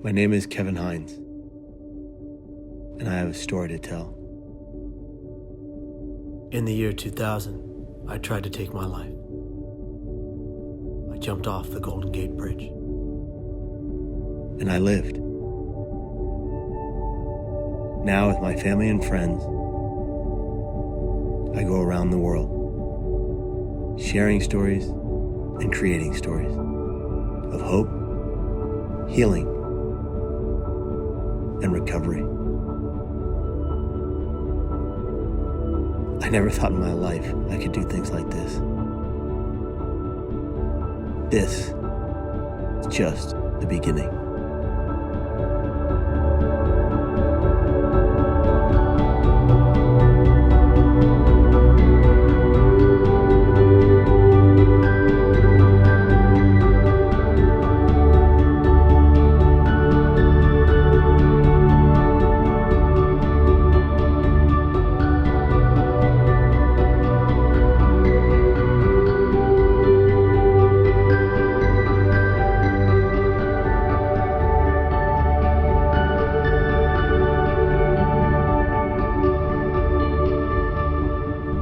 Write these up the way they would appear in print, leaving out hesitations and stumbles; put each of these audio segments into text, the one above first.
My name is Kevin Hines, and I have a story to tell. In the year 2000, I tried to take my life. I jumped off the Golden Gate Bridge. And I lived. Now, with my family and friends, I go around the world, sharing stories and creating stories of hope, healing, and recovery. I never thought in my life I could do things like this. This is just the beginning.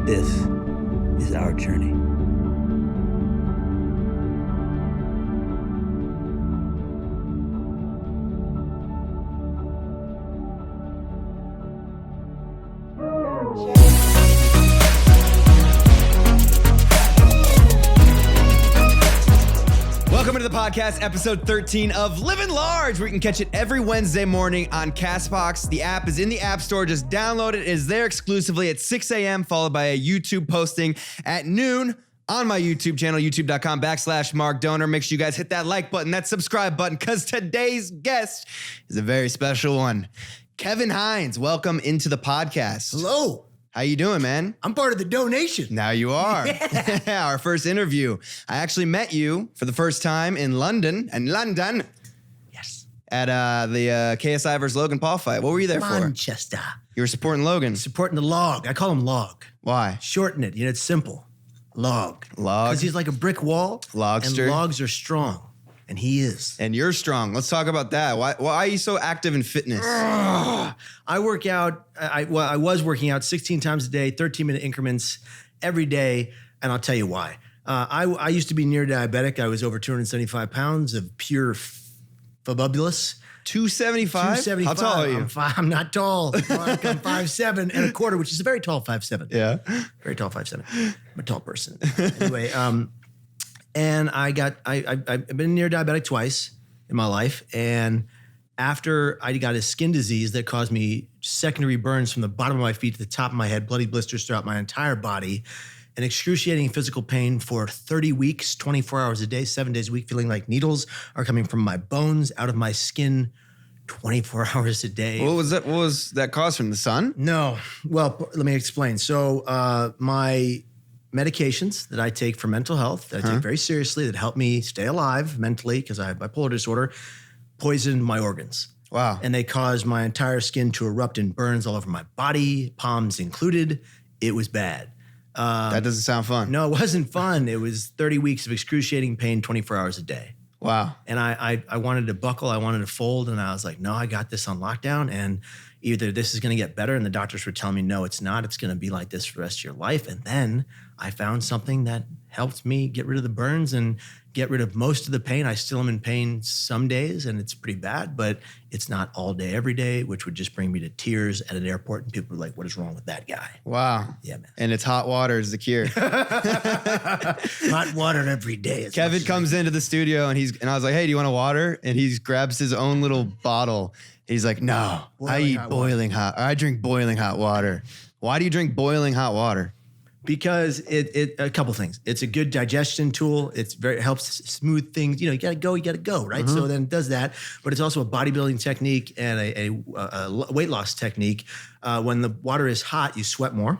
This is our journey. Welcome to the podcast, episode 13 of Livin Large, where you can catch it every Wednesday morning on CastBox. The app is in the App Store. Just download it. It is there exclusively at 6 a.m., followed by a YouTube posting at noon on my YouTube channel, youtube.com/Mark Dohner. Make sure you guys hit that like button, that subscribe button, because today's guest is a very special one. Kevin Hines, welcome into the podcast. Hello. How you doing, man? I'm part of the donation. Now you are. Yeah. Our first interview. I actually met you for the first time in London, Yes. at the KSI versus Logan Paul fight. What were you there for? Manchester. You were supporting Logan. Supporting the log. I call him log. Why? Shorten it. It's simple. Log. Log? Because he's like a brick wall. Logster. And logs are strong. And he is. And you're strong. Let's talk about that. Why are you so active in fitness? I work out. I was working out 16 times a day, 13-minute increments every day. And I'll tell you why. I used to be near diabetic. I was over 275 pounds of pure fabulous. 275? 275. How tall are you? I'm not tall. Mark, I'm 5'7" and a quarter, which is a very tall 5'7". Yeah. Very tall 5'7". I'm a tall person. Anyway, and I've been near diabetic twice in my life. And after I got a skin disease that caused me secondary burns from the bottom of my feet to the top of my head, bloody blisters throughout my entire body, and excruciating physical pain for 30 weeks, 24 hours a day, 7 days a week, feeling like needles are coming from my bones, out of my skin, 24 hours a day. What was that? What was that caused from the sun? No. Well, let me explain. So my medications that I take for mental health, that I take very seriously, that help me stay alive mentally, because I have bipolar disorder, poisoned my organs. Wow. And they caused my entire skin to erupt in burns all over my body, palms included. It was bad. That doesn't sound fun. No, it wasn't fun. It was 30 weeks of excruciating pain, 24 hours a day. Wow. And I wanted to buckle, I wanted to fold, and I was like, no, I got this on lockdown, and either this is going to get better, and the doctors were telling me, no, it's not. It's going to be like this for the rest of your life. And then I found something that helped me get rid of the burns and get rid of most of the pain. I still am in pain some days, and it's pretty bad, but it's not all day, every day, which would just bring me to tears at an airport, and people were like, what is wrong with that guy? Wow. Yeah, man. And it's hot water is the cure. Hot water every day. Kevin comes into the studio and I was like, hey, do you want a water? And he grabs his own little bottle. He's like, no, I drink boiling hot water. Why do you drink boiling hot water? Because it a couple things. It's a good digestion tool. It helps smooth things. You know, you gotta go, right? So then it does that. But it's also a bodybuilding technique and a weight loss technique. When the water is hot, you sweat more.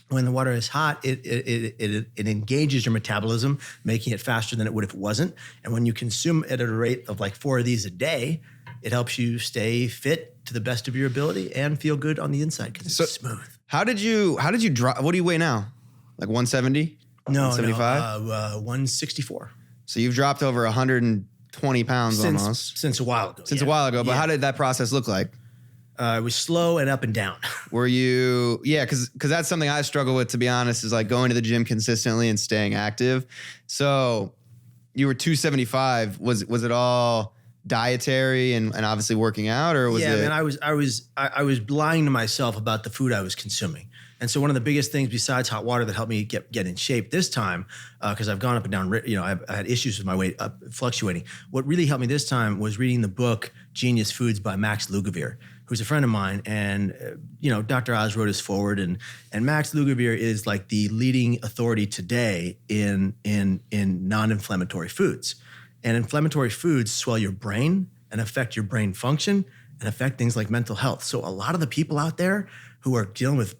When the water is hot, it engages your metabolism, making it faster than it would if it wasn't. And when you consume at a rate of like 4 of these a day, it helps you stay fit to the best of your ability and feel good on the inside because it's smooth. How did you drop? What do you weigh now? Like 170? No, 175? 164. So you've dropped over 100 20 pounds almost. Since a while ago. Since a while ago. But how did that process look like? It was slow and up and down. Were you, because that's something I struggle with, to be honest, is like going to the gym consistently and staying active. So you were 275. Was it all dietary and obviously working out, or was it? Yeah, man, I was lying to myself about the food I was consuming. And so one of the biggest things besides hot water that helped me get in shape this time, because I've gone up and down, I had issues with my weight fluctuating. What really helped me this time was reading the book Genius Foods by Max Lugavere, who's a friend of mine. And, Dr. Oz wrote his forward, and Max Lugavere is like the leading authority today in non-inflammatory foods. And inflammatory foods swell your brain and affect your brain function and affect things like mental health. So a lot of the people out there who are dealing with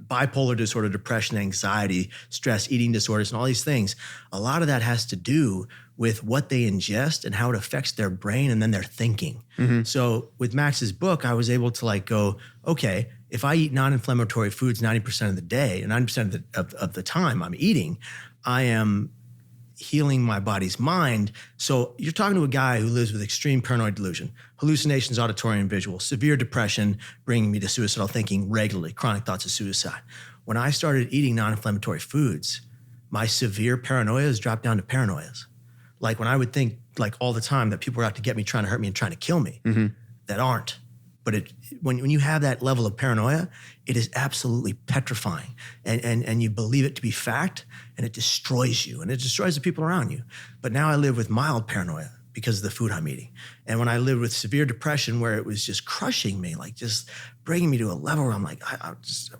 bipolar disorder, depression, anxiety, stress, eating disorders, and all these things, a lot of that has to do with what they ingest and how it affects their brain and then their thinking. Mm-hmm. So with Max's book, I was able to go, okay, if I eat non-inflammatory foods 90% of the day, and 90% of the time I'm eating, I am healing my body's mind. So you're talking to a guy who lives with extreme paranoid delusion, hallucinations, auditory and visual, severe depression, bringing me to suicidal thinking regularly, chronic thoughts of suicide. When I started eating non-inflammatory foods, my severe paranoias dropped down to paranoias. Like when I would think all the time that people were out to get me, trying to hurt me and trying to kill me, that aren't. But when you have that level of paranoia, it is absolutely petrifying. And you believe it to be fact, and it destroys you, and it destroys the people around you. But now I live with mild paranoia because of the food I'm eating. And when I lived with severe depression, where it was just crushing me, just bringing me to a level where I'm like, I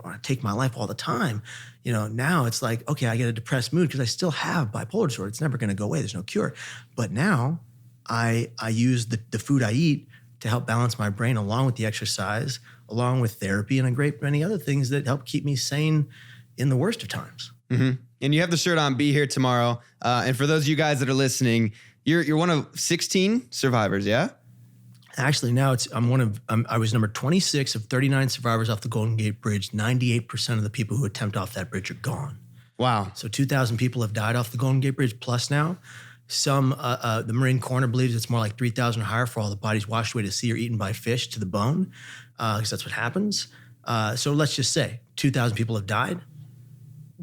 want to take my life all the time. Now it's like, okay, I get a depressed mood because I still have bipolar disorder. It's never going to go away. There's no cure. But now I use the food I eat to help balance my brain, along with the exercise, along with therapy, and a great many other things that help keep me sane in the worst of times. Mm-hmm. And you have the shirt on, Be Here Tomorrow. And for those of you guys that are listening, you're one of 16 survivors, yeah? Actually, now I was number 26 of 39 survivors off the Golden Gate Bridge. 98% of the people who attempt off that bridge are gone. Wow. So 2,000 people have died off the Golden Gate Bridge plus now. Some, the Marine Corner believes it's more like 3,000 or higher for all the bodies washed away to sea or eaten by fish to the bone, because that's what happens. So let's just say 2,000 people have died.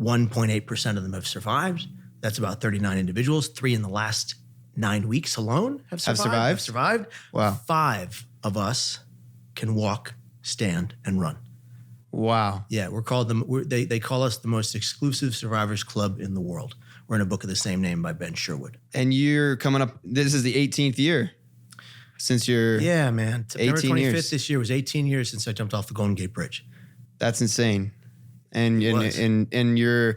1.8% of them have survived. That's about 39 individuals. 3 in the last 9 weeks alone have survived. Wow. 5 of us can walk, stand, and run. Wow. Yeah, they call us the most exclusive survivors club in the world. We're in a book of the same name by Ben Sherwood. And you're coming up, this is the 18th year since you're... Yeah, man. September 25th years. This year was 18 years since I jumped off the Golden Gate Bridge. That's insane. And you're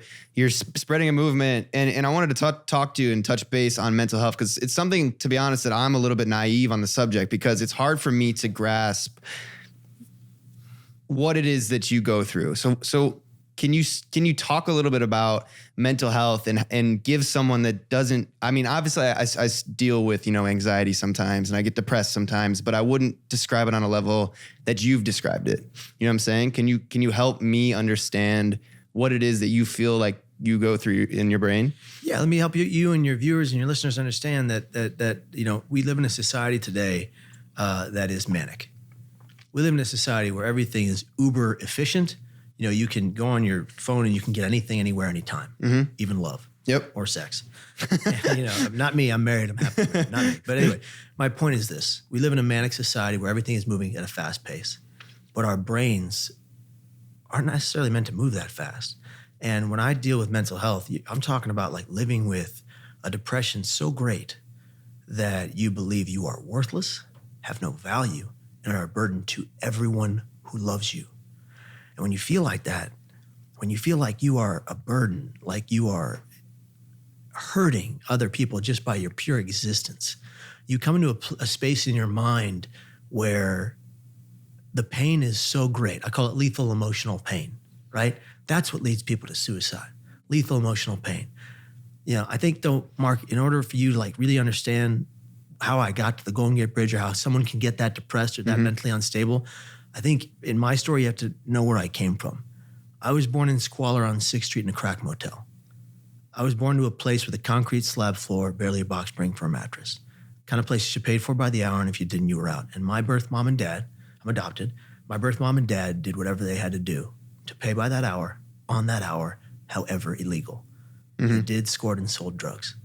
spreading a movement. And I wanted to talk to you and touch base on mental health, because it's something, to be honest, that I'm a little bit naive on the subject, because it's hard for me to grasp what it is that you go through. So can you talk a little bit about mental health and give someone that doesn't, I mean, obviously I deal with, anxiety sometimes, and I get depressed sometimes, but I wouldn't describe it on a level that you've described it. You know what I'm saying? Can you help me understand what it is that you feel like you go through in your brain? Yeah, let me help you and your viewers and your listeners understand that we live in a society today that is manic. We live in a society where everything is uber efficient. You can go on your phone and you can get anything, anywhere, anytime, even love. Yep. Or sex. Not me. I'm married. I'm happy. Not me. But anyway, my point is this. We live in a manic society where everything is moving at a fast pace, but our brains aren't necessarily meant to move that fast. And when I deal with mental health, I'm talking about living with a depression so great that you believe you are worthless, have no value, and are a burden to everyone who loves you. And when you feel like that, when you feel like you are a burden, like you are hurting other people just by your pure existence, you come into a space in your mind where the pain is so great. I call it lethal emotional pain, right? That's what leads people to suicide, lethal emotional pain. I think though, Mark, in order for you to really understand how I got to the Golden Gate Bridge, or how someone can get that depressed or that mentally unstable, I think in my story, you have to know where I came from. I was born in squalor on 6th Street in a crack motel. I was born to a place with a concrete slab floor, barely a box spring for a mattress. kind of places you paid for by the hour, and if you didn't, you were out. And my birth mom and dad, I'm adopted, my birth mom and dad did whatever they had to do to pay by that hour, on that hour, however illegal. They did, scored, and sold drugs.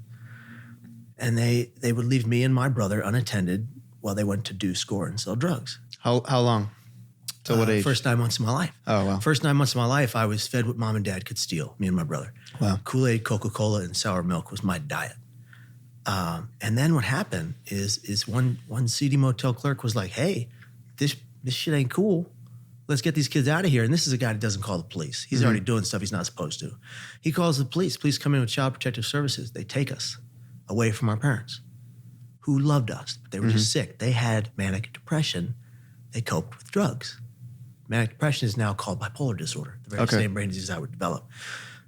And they would leave me and my brother unattended while they went to do, score, and sell drugs. How long? Till what age? First 9 months of my life. Oh, wow. First 9 months of my life, I was fed what mom and dad could steal, me and my brother. Wow. Kool-Aid, Coca-Cola, and sour milk was my diet. And then what happened is one seedy motel clerk was like, hey, this shit ain't cool. Let's get these kids out of here. And this is a guy that doesn't call the police. He's already doing stuff he's not supposed to. He calls the police. Police come in with Child Protective Services. They take us away from our parents who loved us, but they were just sick. They had manic depression. They coped with drugs. Manic depression is now called bipolar disorder, the very same brain disease I would develop.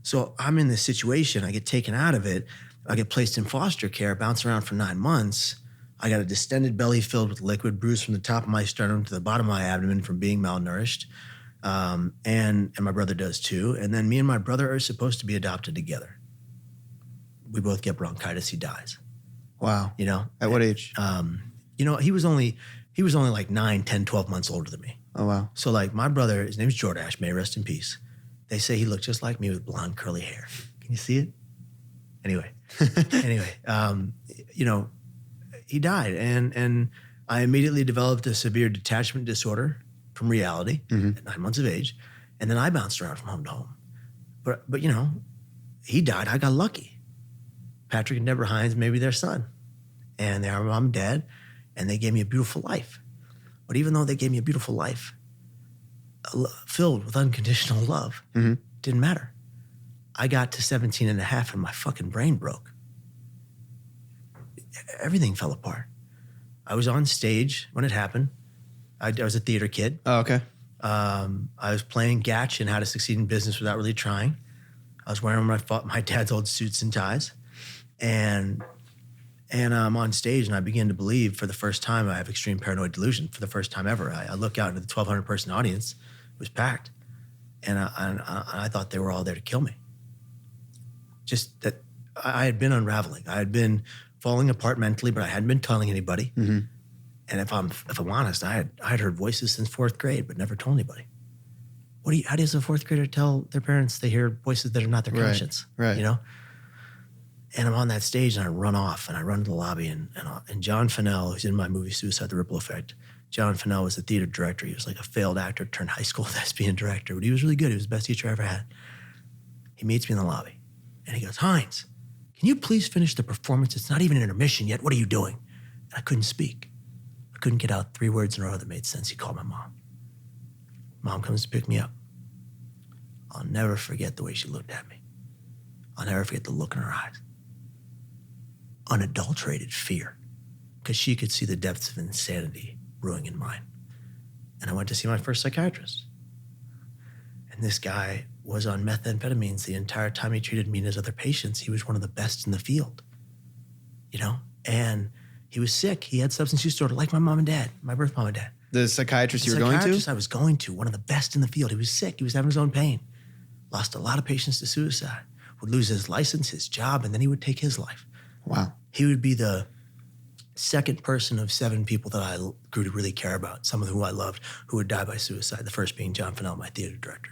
So I'm in this situation. I get taken out of it. I get placed in foster care, bounce around for 9 months. I got a distended belly filled with liquid, bruised from the top of my sternum to the bottom of my abdomen from being malnourished. And my brother does too. And then me and my brother are supposed to be adopted together. We both get bronchitis. He dies. Wow. You know? At what age? You know, he was only like 9, 10, 12 months older than me. Oh, wow. So like my brother, his name's Jordash, may he rest in peace. They say he looked just like me with blonde curly hair. Can you see it? Anyway, you know, he died and I immediately developed a severe detachment disorder from reality at 9 months of age. And then I bounced around from home to home. But you know, he died. I got lucky. Patrick and Deborah Hines made me their son. And they are my mom and dad. And they gave me a beautiful life. But even though they gave me a beautiful life, filled with unconditional love, didn't matter. I got to 17 and a half and my fucking brain broke. Everything fell apart. I was on stage when it happened. I was a theater kid. Oh, okay. I was playing Gatch and How to Succeed in Business Without Really Trying. I was wearing my dad's old suits and ties. And I'm on stage and I begin to believe for the first time I have extreme paranoid delusion for the first time ever. I look out into the 1,200 person audience. It was packed. And I thought they were all there to kill me. Just that I had been unraveling. I had been falling apart mentally, but I hadn't been telling anybody. And if I'm honest, I had heard voices since 4th grade, but never told anybody. How does a 4th grader tell their parents they hear voices that are not their conscience? Right. You know? And I'm on that stage and I run off and I run to the lobby and John Fennell, who's in my movie Suicide: The Ripple Effect. John Fennell was the theater director. He was like a failed actor turned high school thespian director, but he was really good. He was the best teacher I ever had. He meets me in the lobby and he goes, Hines, can you please finish the performance? It's not even an intermission yet. What are you doing? And I couldn't speak. I couldn't get out 3 words in a row that made sense. He called my mom. Mom comes to pick me up. I'll never forget the way she looked at me. I'll never forget the look in her eyes. Unadulterated fear, because she could see the depths of insanity brewing in mine. And I went to see my first psychiatrist. And this guy was on methamphetamines the entire time he treated me and his other patients. He was one of the best in the field, you know? And he was sick. He had substance use disorder, like my mom and dad, my birth mom and dad. The psychiatrist you were going to? The psychiatrist I was going to, one of the best in the field. He was sick. He was having his own pain. Lost a lot of patients to suicide. Would lose his license, his job, and then he would take his life. Wow. He would be the second person of 7 people that I grew to really care about, some of whom I loved, who would die by suicide, the first being John Fennell, my theater director.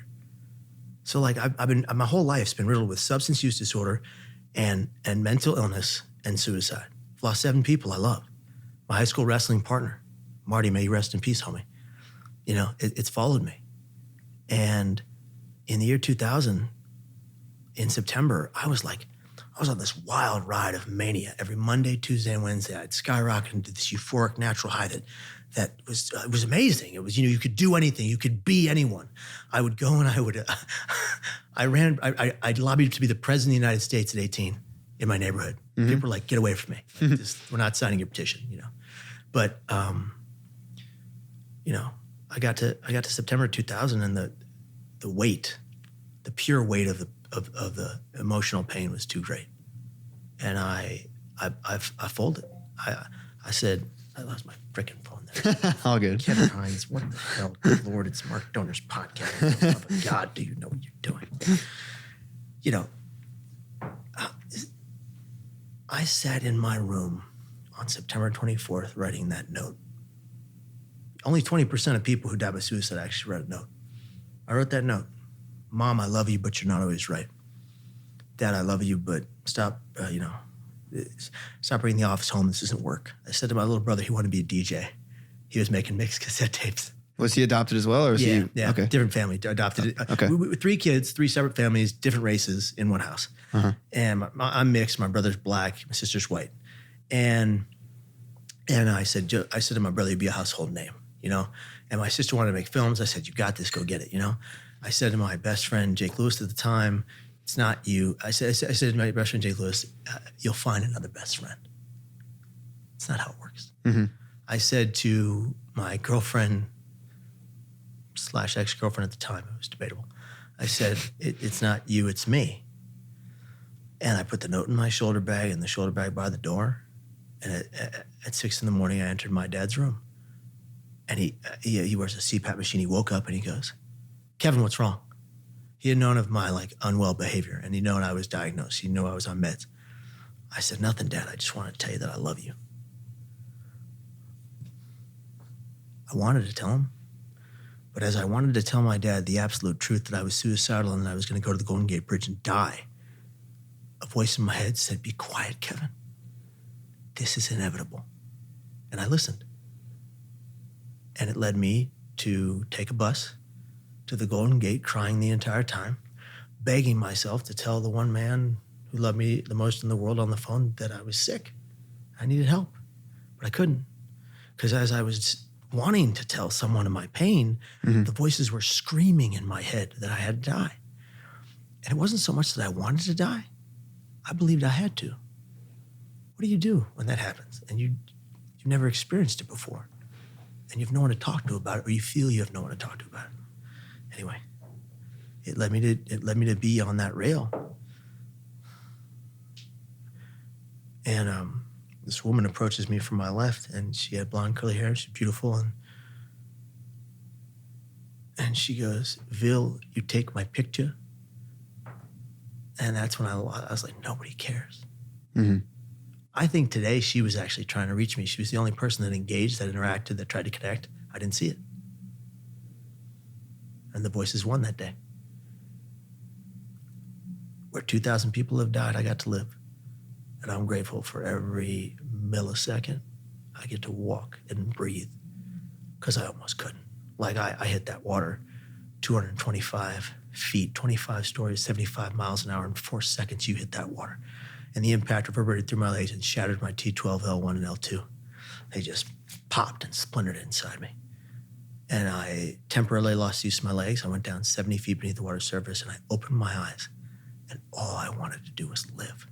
So like my whole life's been riddled with substance use disorder and mental illness and suicide. I've lost 7 people I love. My high school wrestling partner, Marty, may you rest in peace, homie. You know, it's followed me. And in the year 2000, in September, I was on this wild ride of mania. Every Monday, Tuesday, and Wednesday, I'd skyrocket into this euphoric natural high that was amazing. It was, you know, you could do anything. You could be anyone. I would go and I lobbied to be the president of the United States at 18 in my neighborhood. People were like, get away from me. Like, we're not signing your petition, you know. But, you know, I got to September 2000 and the weight, the pure weight of the emotional pain was too great. And I folded. I said, I lost my freaking phone there. All good. Kevin Hines, what the hell? Good Lord, it's Mark Dohner's podcast. Oh, God, do you know what you're doing? You know, I sat in my room on September 24th writing that note. Only 20% of people who die by suicide actually write a note. I wrote that note. Mom, I love you, but you're not always right. Dad, I love you, but stop bringing the office home. This doesn't work. I said to my little brother, he wanted to be a DJ. He was making mixed cassette tapes. Was he adopted as well, or was he? Yeah, okay. Different family, adopted. Okay. We 3 kids, 3 separate families, different races in one house. And I'm mixed. My brother's black. My sister's white. And I said to my brother, you'd be a household name, you know? And my sister wanted to make films. I said, you got this, go get it, you know? I said to my best friend, Jake Lewis at the time, it's not you. I said to my best friend, Jake Lewis, you'll find another best friend. It's not how it works. I said to my girlfriend / ex-girlfriend at the time, it was debatable. I said, it's not you, it's me. And I put the note in my shoulder bag and the shoulder bag by the door. And at 6 a.m, I entered my dad's room. And he wears a CPAP machine. He woke up and he goes, Kevin, what's wrong? He had known of my unwell behavior, and he'd known I was diagnosed. He knew I was on meds. I said, nothing, Dad. I just wanted to tell you that I love you. I wanted to tell him, but as I wanted to tell my dad the absolute truth that I was suicidal and that I was going to go to the Golden Gate Bridge and die, a voice in my head said, be quiet, Kevin. This is inevitable. And I listened. And it led me to take a bus to the Golden Gate, crying the entire time, begging myself to tell the one man who loved me the most in the world on the phone that I was sick. I needed help, but I couldn't. Because as I was wanting to tell someone of my pain, the voices were screaming in my head that I had to die. And it wasn't so much that I wanted to die. I believed I had to. What do you do when that happens? And you've never experienced it before. And you have no one to talk to about it, or you feel you have no one to talk to about it. Anyway, it led me to be on that rail. And this woman approaches me from my left, and she had blonde curly hair. She's beautiful, and she goes, "Vil, you take my picture." And that's when I was like, nobody cares. I think today she was actually trying to reach me. She was the only person that engaged, that interacted, that tried to connect. I didn't see it. And the voices won that day. Where 2,000 people have died, I got to live. And I'm grateful for every millisecond I get to walk and breathe, because I almost couldn't. I hit that water 225 feet, 25 stories, 75 miles an hour. In 4 seconds, you hit that water. And the impact reverberated through my legs and shattered my T12, L1, and L2. They just popped and splintered inside me. And I temporarily lost use of my legs. I went down 70 feet beneath the water surface, and I opened my eyes, and all I wanted to do was live.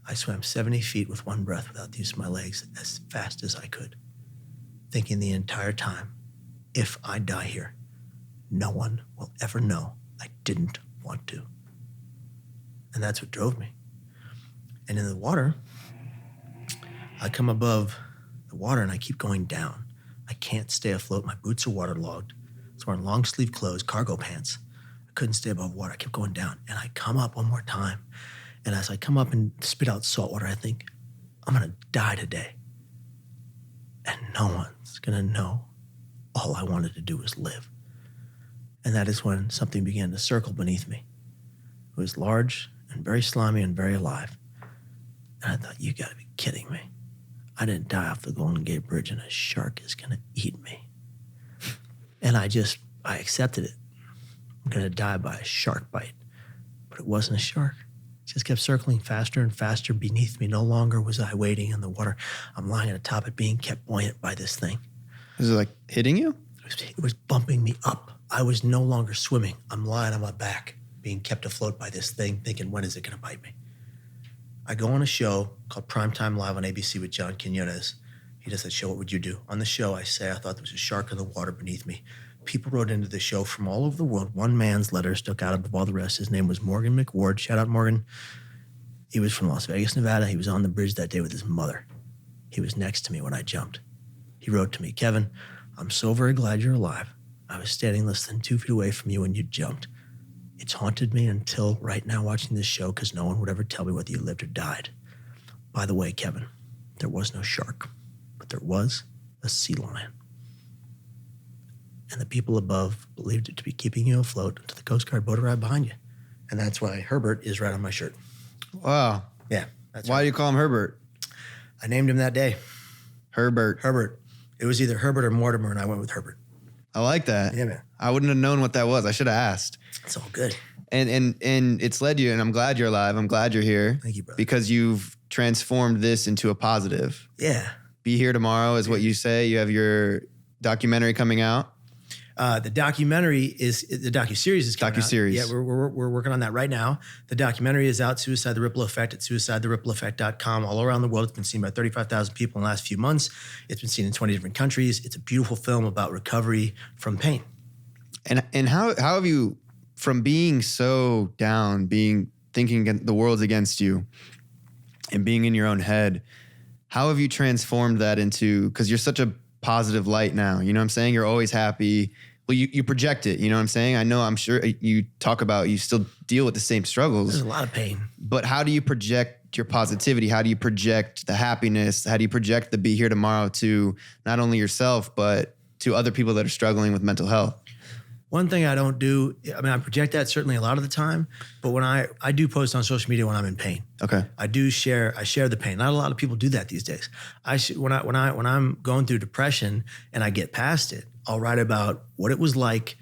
I swam 70 feet with one breath without the use of my legs as fast as I could, thinking the entire time, if I die here, no one will ever know I didn't want to. And that's what drove me. And in the water, I come above the water and I keep going down. I can't stay afloat. My boots are waterlogged. I was wearing long sleeve clothes, cargo pants. I couldn't stay above water. I kept going down. And I come up one more time. And as I come up and spit out salt water, I think, I'm going to die today. And no one's going to know all I wanted to do was live. And that is when something began to circle beneath me. It was large and very slimy and very alive. And I thought, you got to be kidding me. I didn't die off the Golden Gate Bridge and a shark is going to eat me. And I accepted it. I'm going to die by a shark bite. But it wasn't a shark. It just kept circling faster and faster beneath me. No longer was I wading in the water. I'm lying on top of it, being kept buoyant by this thing. Was it hitting you? It was bumping me up. I was no longer swimming. I'm lying on my back, being kept afloat by this thing, thinking, when is it going to bite me? I go on a show called Primetime Live on ABC with John Quinones. He does that show, What Would You Do? On the show, I say I thought there was a shark in the water beneath me. People wrote into the show from all over the world. One man's letter stuck out above all the rest. His name was Morgan McWard. Shout out, Morgan. He was from Las Vegas, Nevada. He was on the bridge that day with his mother. He was next to me when I jumped. He wrote to me, Kevin, I'm so very glad you're alive. I was standing less than 2 feet away from you when you jumped. It's haunted me until right now watching this show because no one would ever tell me whether you lived or died. By the way, Kevin, There was no shark, but there was a sea lion. And the people above believed it to be keeping you afloat until the Coast Guard boat arrived behind you. And that's why Herbert is right on my shirt. Wow. Yeah. That's Why do you call him Herbert? I named him that day. Herbert. Herbert. It was either Herbert or Mortimer, and I went with Herbert. I like that. Yeah, man. I wouldn't have known what that was. I should have asked. It's all good. And it's led you, and I'm glad you're alive. I'm glad you're here. Thank you, brother. Because you've transformed this into a positive. Yeah. Be Here Tomorrow is what you say. You have your documentary coming out. The documentary the docuseries is coming Docuseries. out. Yeah, we're working on that right now. The documentary is out, Suicide: The Ripple Effect, at suicidetherippleeffect.com. All around the world. It's been seen by 35,000 people in the last few months. It's been seen in 20 different countries. It's a beautiful film about recovery from pain. And how have you, from being so down, thinking the world's against you and being in your own head, how have you transformed that into, because you're such a positive light now, you know what I'm saying? You're always happy. Well, you project it, you know what I'm saying? I'm sure you talk about, you still deal with the same struggles. There's a lot of pain. But how do you project your positivity? How do you project the happiness? How do you project the Be Here Tomorrow to not only yourself, but to other people that are struggling with mental health? One thing I don't do, I project that certainly a lot of the time, but when I do post on social media when I'm in pain. Okay. I share the pain. Not a lot of people do that these days. When I'm going through depression and I get past it, I'll write about what it was like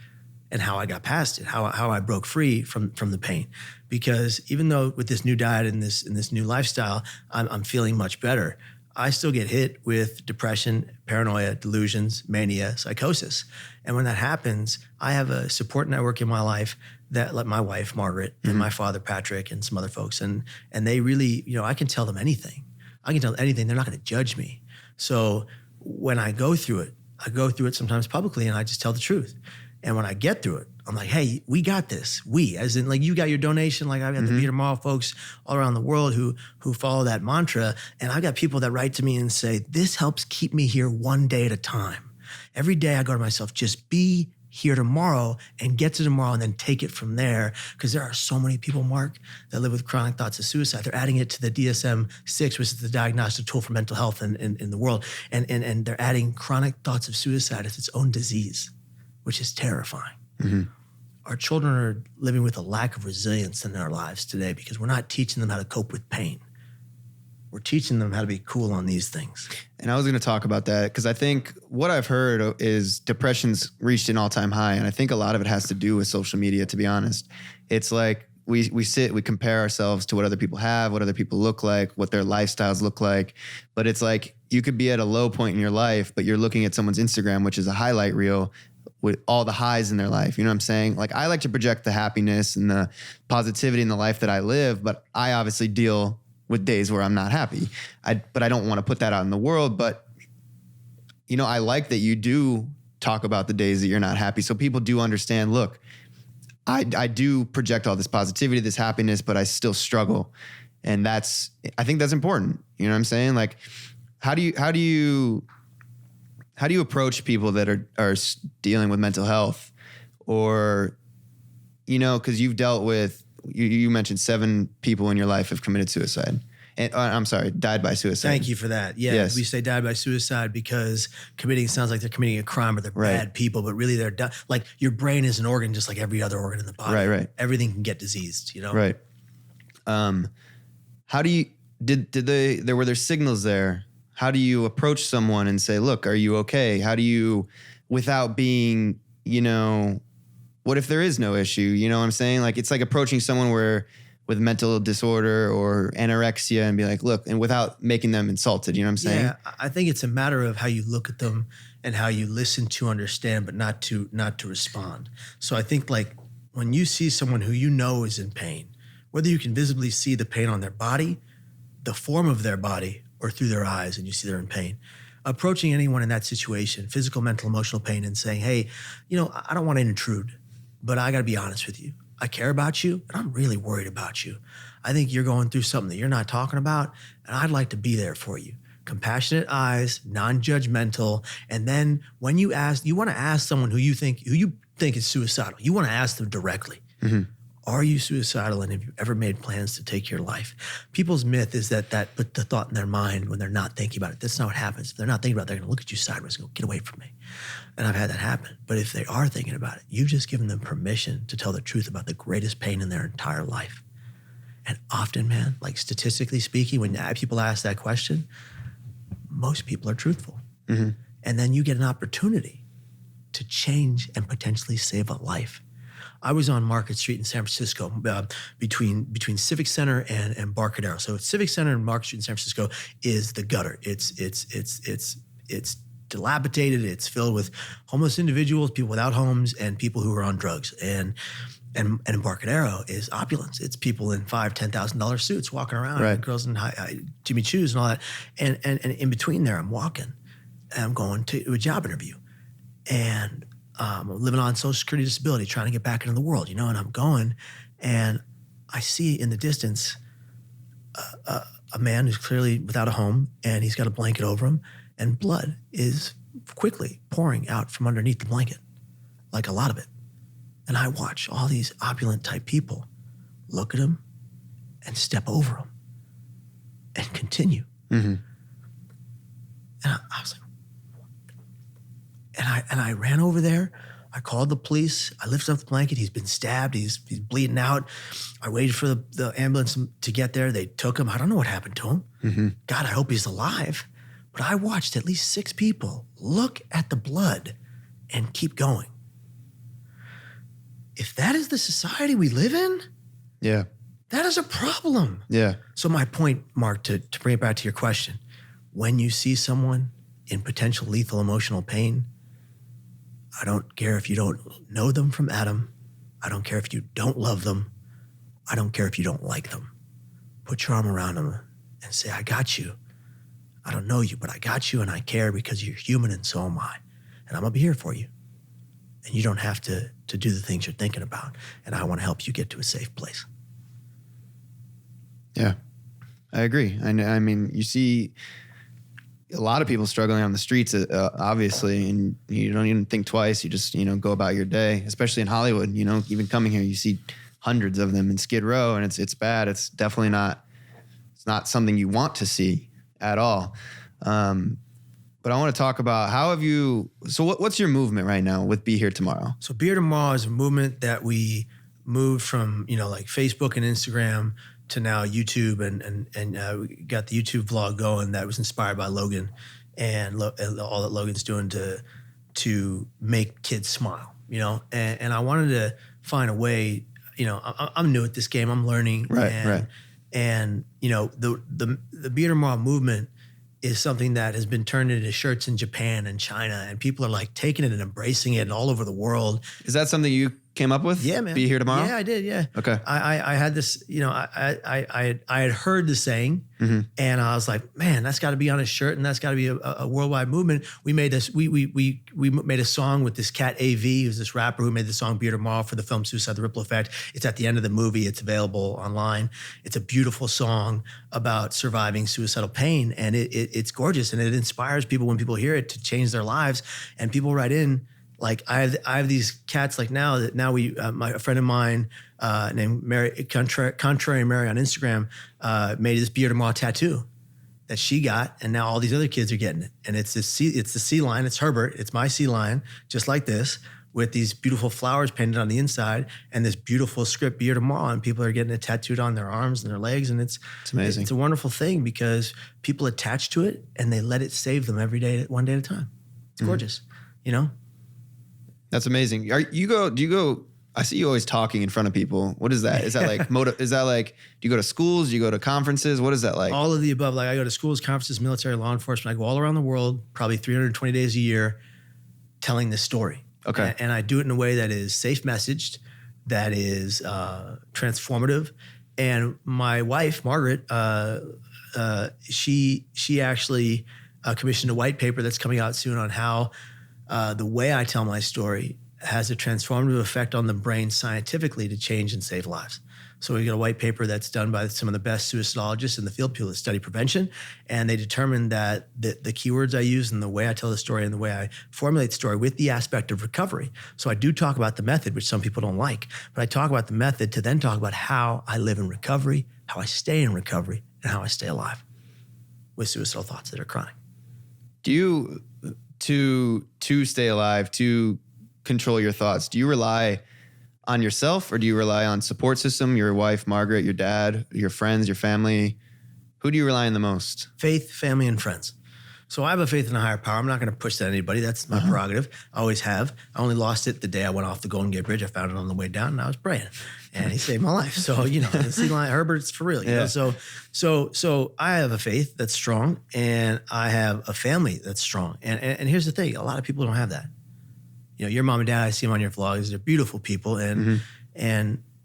and how I got past it, how I broke free from the pain. Because even though with this new diet and this new lifestyle, I'm feeling much better, I still get hit with depression, paranoia, delusions, mania, psychosis. And when that happens, I have a support network in my life that, like my wife, Margaret, and my father, Patrick, and some other folks. And they really, I can tell them anything. I can tell them anything. They're not going to judge me. So when I go through it sometimes publicly, and I just tell the truth. And when I get through it, I'm like, hey, we got this. We, as in, like, you got your donation. Like, I've got the Be Here Tomorrow folks all around the world who follow that mantra. And I've got people that write to me and say, this helps keep me here one day at a time. Every day I go to myself, just be here tomorrow and get to tomorrow and then take it from there. Because there are so many people, Mark, that live with chronic thoughts of suicide. They're adding it to the DSM-6, which is the diagnostic tool for mental health in the world. And they're adding chronic thoughts of suicide as its own disease, which is terrifying. Mm-hmm. Our children are living with a lack of resilience in their lives today because we're not teaching them how to cope with pain. We're teaching them how to be cool on these things. And I was going to talk about that because I think what I've heard is depression's reached an all-time high. And I think a lot of it has to do with social media, to be honest. It's like we compare ourselves to what other people have, what other people look like, what their lifestyles look like. But it's like you could be at a low point in your life, but you're looking at someone's Instagram, which is a highlight reel, with all the highs in their life. You know what I'm saying? Like, I like to project the happiness and the positivity in the life that I live, but I obviously deal with days where I'm not happy. But I don't want to put that out in the world. But, I like that you do talk about the days that you're not happy. So people do understand, look, I do project all this positivity, this happiness, but I still struggle. And I think that's important. You know what I'm saying? Like, how do you approach people that are dealing with mental health, or, because you've dealt with, you mentioned 7 people in your life have committed suicide. And I'm sorry, died by suicide. Thank you for that. Yeah, yes. We say died by suicide because committing sounds like they're committing a crime or they're bad people, but really they're like, your brain is an organ just like every other organ in the body. Right. Everything can get diseased, Right. How do you, were there signals there? How do you approach someone and say, look, are you okay? How do you, without being, what if there is no issue? You know what I'm saying? Like, it's like approaching someone with mental disorder or anorexia and be like, look, and without making them insulted, you know what I'm saying? Yeah, I think it's a matter of how you look at them and how you listen to understand, but not to respond. So I think, like, when you see someone who is in pain, whether you can visibly see the pain on their body, the form of their body, or through their eyes, and you see they're in pain, approaching anyone in that situation, physical, mental, emotional pain, and saying, hey, I don't want to intrude, but I got to be honest with you. I care about you, and I'm really worried about you. I think you're going through something that you're not talking about, and I'd like to be there for you. Compassionate eyes, non-judgmental, and then when you want to ask someone who you think is suicidal. You want to ask them directly. Mm-hmm. Are you suicidal, and have you ever made plans to take your life? People's myth is that put the thought in their mind when they're not thinking about it. That's not what happens. If they're not thinking about it, they're going to look at you sideways and go, get away from me. And I've had that happen. But if they are thinking about it, you've just given them permission to tell the truth about the greatest pain in their entire life. And often, man, like statistically speaking, when people ask that question, most people are truthful. Mm-hmm. And then you get an opportunity to change and potentially save a life. I was on Market Street in San Francisco between Civic Center and Embarcadero. So Civic Center and Market Street in San Francisco is the gutter. It's dilapidated. It's filled with homeless individuals, people without homes, and people who are on drugs. And Embarcadero is opulence. It's people in $5,000-$10,000 suits walking around, right. And girls in Jimmy Choos and all that. And in between there, I'm walking, and I'm going to a job interview, and I'm living on Social Security disability, trying to get back into the world, and I'm going, and I see in the distance a man who's clearly without a home, and he's got a blanket over him, and blood is quickly pouring out from underneath the blanket, like a lot of it. And I watch all these opulent type people look at him and step over him and continue. Mm-hmm. And I was like, and I ran over there. I called the police. I lifted up the blanket. He's been stabbed. He's bleeding out. I waited for the ambulance to get there. They took him. I don't know what happened to him. Mm-hmm. God, I hope he's alive. But I watched at least 6 people look at the blood and keep going. If that is the society we live in, yeah, that is a problem. Yeah. So my point, Mark, to bring it back to your question, when you see someone in potential lethal emotional pain, I don't care if you don't know them from Adam. I don't care if you don't love them. I don't care if you don't like them. Put your arm around them and say, I got you. I don't know you, but I got you, and I care because you're human and so am I. And I'm going to be here for you. And you don't have to do the things you're thinking about. And I want to help you get to a safe place. Yeah, I agree. I mean, you see a lot of people struggling on the streets, obviously, and you don't even think twice. You just, go about your day, especially in Hollywood. Even coming here, you see hundreds of them in Skid Row, and it's bad. It's definitely it's not something you want to see at all. But I want to talk about what's your movement right now with Be Here Tomorrow? So Be Here Tomorrow is a movement that we moved from, like Facebook and Instagram to now YouTube, and we got the YouTube vlog going that was inspired by Logan and all that Logan's doing to make kids smile, and I wanted to find a way, I'm new at this game, I'm learning. Right. And, the Be Here Tomorrow movement is something that has been turned into shirts in Japan and China, and people are like taking it and embracing it and all over the world. Is that something you came up with? Yeah, man. Be Here Tomorrow? Yeah, I did. Yeah. Okay. I had this, I had heard the saying, mm-hmm. and I was like, man, that's got to be on a shirt, and that's got to be a worldwide movement. We made this. We made a song with this cat AV, who's this rapper who made the song Be Here Tomorrow for the film Suicide: The Ripple Effect. It's at the end of the movie. It's available online. It's a beautiful song about surviving suicidal pain, and it's gorgeous, and it inspires people when people hear it to change their lives. And people write in. Like I have these cats like now a friend of mine named Mary, Contrary Mary on Instagram, made this Be Here Tomorrow tattoo that she got, and now all these other kids are getting it. And it's the sea lion, it's Herbert, it's my sea lion, just like this, with these beautiful flowers painted on the inside and this beautiful script Be Here Tomorrow, and people are getting it tattooed on their arms and their legs, and it's amazing. It's a wonderful thing because people attach to it and they let it save them every day, one day at a time. It's gorgeous, That's amazing. Do you go, I see you always talking in front of people. What is that? Is that like, do you go to schools? Do you go to conferences? What is that like? All of the above. Like I go to schools, conferences, military, law enforcement. I go all around the world, probably 320 days a year, telling this story. Okay. And I do it in a way that is safe messaged, that is transformative. And my wife, Margaret, she actually commissioned a white paper that's coming out soon on how the way I tell my story has a transformative effect on the brain scientifically to change and save lives. So we got a white paper that's done by some of the best suicidologists in the field, people that study prevention. And they determined that the keywords I use and the way I tell the story and the way I formulate the story with the aspect of recovery. So I do talk about the method, which some people don't like, but I talk about the method to then talk about how I live in recovery, how I stay in recovery, and how I stay alive with suicidal thoughts that are chronic. Do you, to stay alive, to control your thoughts, do you rely on yourself or do you rely on support system, your wife, Margaret, your dad, your friends, your family? Who do you rely on the most? Faith, family, and friends. So I have a faith in a higher power. I'm not going to push that on anybody. That's my prerogative. I always have. I only lost it the day I went off the Golden Gate Bridge. I found it on the way down and I was praying and he saved my life. So, the sea lion, Herbert's for real. You know? So I have a faith that's strong and I have a family that's strong. And here's the thing. A lot of people don't have that. Your mom and dad, I see them on your vlogs. They're beautiful people. And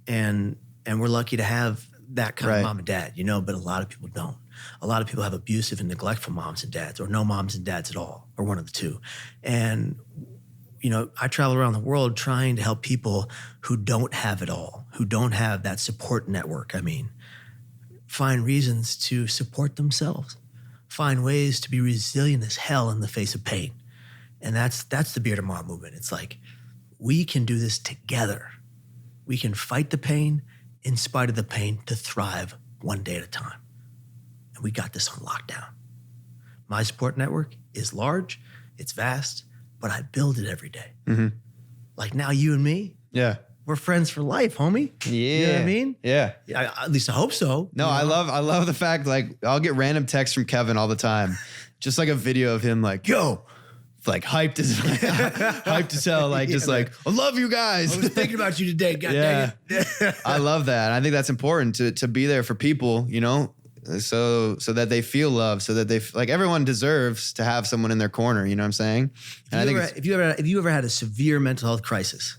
we're lucky to have that kind of mom and dad, but a lot of people don't. A lot of people have abusive and neglectful moms and dads or no moms and dads at all, or one of the two. And, I travel around the world trying to help people who don't have it all, who don't have that support network. Find reasons to support themselves, find ways to be resilient as hell in the face of pain. And that's the Beer Tomorrow movement. It's like, we can do this together. We can fight the pain in spite of the pain to thrive one day at a time. And we got this on lockdown. My support network is large, it's vast, but I build it every day. Mm-hmm. Like now you and me, we're friends for life, homie. Yeah. You know what I mean? Yeah. At least I hope so. No, I love the fact, like, I'll get random texts from Kevin all the time. Just like a video of him like, yo, like hyped as hell, like just like, I love you guys. I was thinking about you today. God dang it. I love that. And I think that's important to be there for people, so that they feel love, so that like everyone deserves to have someone in their corner. You know what I'm saying? If you ever had a severe mental health crisis,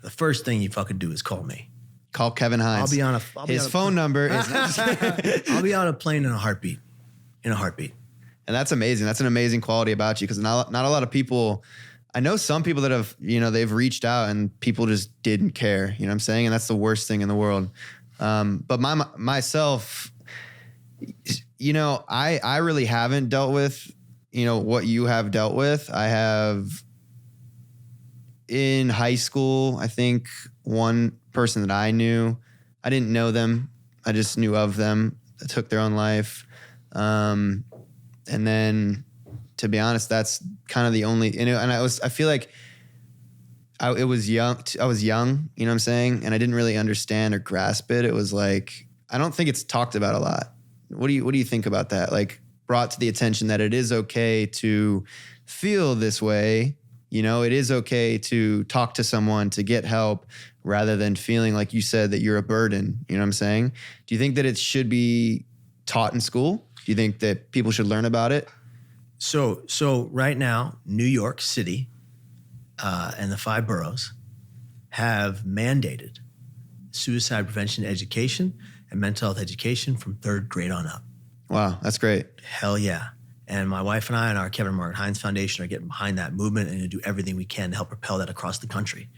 the first thing you fucking do is call me. Call Kevin Hines. His phone number is. I'll be on a plane in a heartbeat. And that's amazing. That's an amazing quality about you, because not a lot of people, I know some people that have, they've reached out and people just didn't care, you know what I'm saying? And that's the worst thing in the world. But myself, I really haven't dealt with, what you have dealt with. I have in high school, I think one person that I knew, I didn't know them. I just knew of them that took their own life. And then, to be honest, that's kind of the only, and I feel like I was young, you know what I'm saying? And I didn't really understand or grasp it. It was like, I don't think it's talked about a lot. What do you think about that? Like, brought to the attention that it is okay to feel this way. It is okay to talk to someone, to get help, rather than feeling like you said that you're a burden. You know what I'm saying? Do you think that it should be taught in school? Do you think that people should learn about it? So right now, New York City and the 5 boroughs have mandated suicide prevention education and mental health education from 3rd grade on up. Wow, that's great. Hell yeah. And my wife and I and our Kevin and Margaret Hines Foundation are getting behind that movement and to do everything we can to help propel that across the country.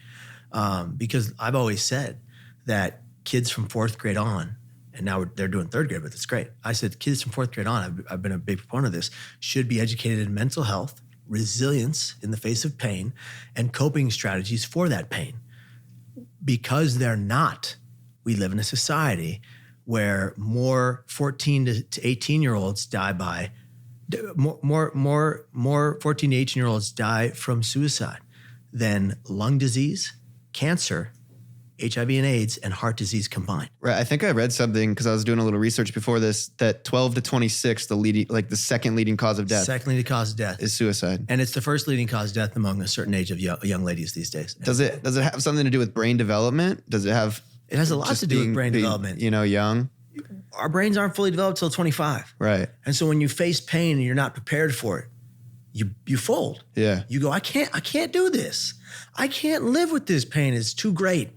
Because I've always said that kids from 4th grade on, and now they're doing 3rd grade, but it's great. I said kids from 4th grade on, I've been a big proponent of this, should be educated in mental health, resilience in the face of pain, and coping strategies for that pain. Because they're not, we live in a society where more 14 to 18-year-olds die by, more 14 to 18-year-olds die from suicide than lung disease, cancer, HIV and AIDS, and heart disease combined. Right. I think I read something, because I was doing a little research before this, that 12 to 26, the second leading cause of death. Second leading cause of death is suicide. And it's the first leading cause of death among a certain age of young ladies these days. Does it have something to do with brain development? Does it have? It has a lot to do with brain development. Young. Our brains aren't fully developed till 25. Right. And so when you face pain and you're not prepared for it, you fold. Yeah. You go, I can't do this. I can't live with this pain. It's too great.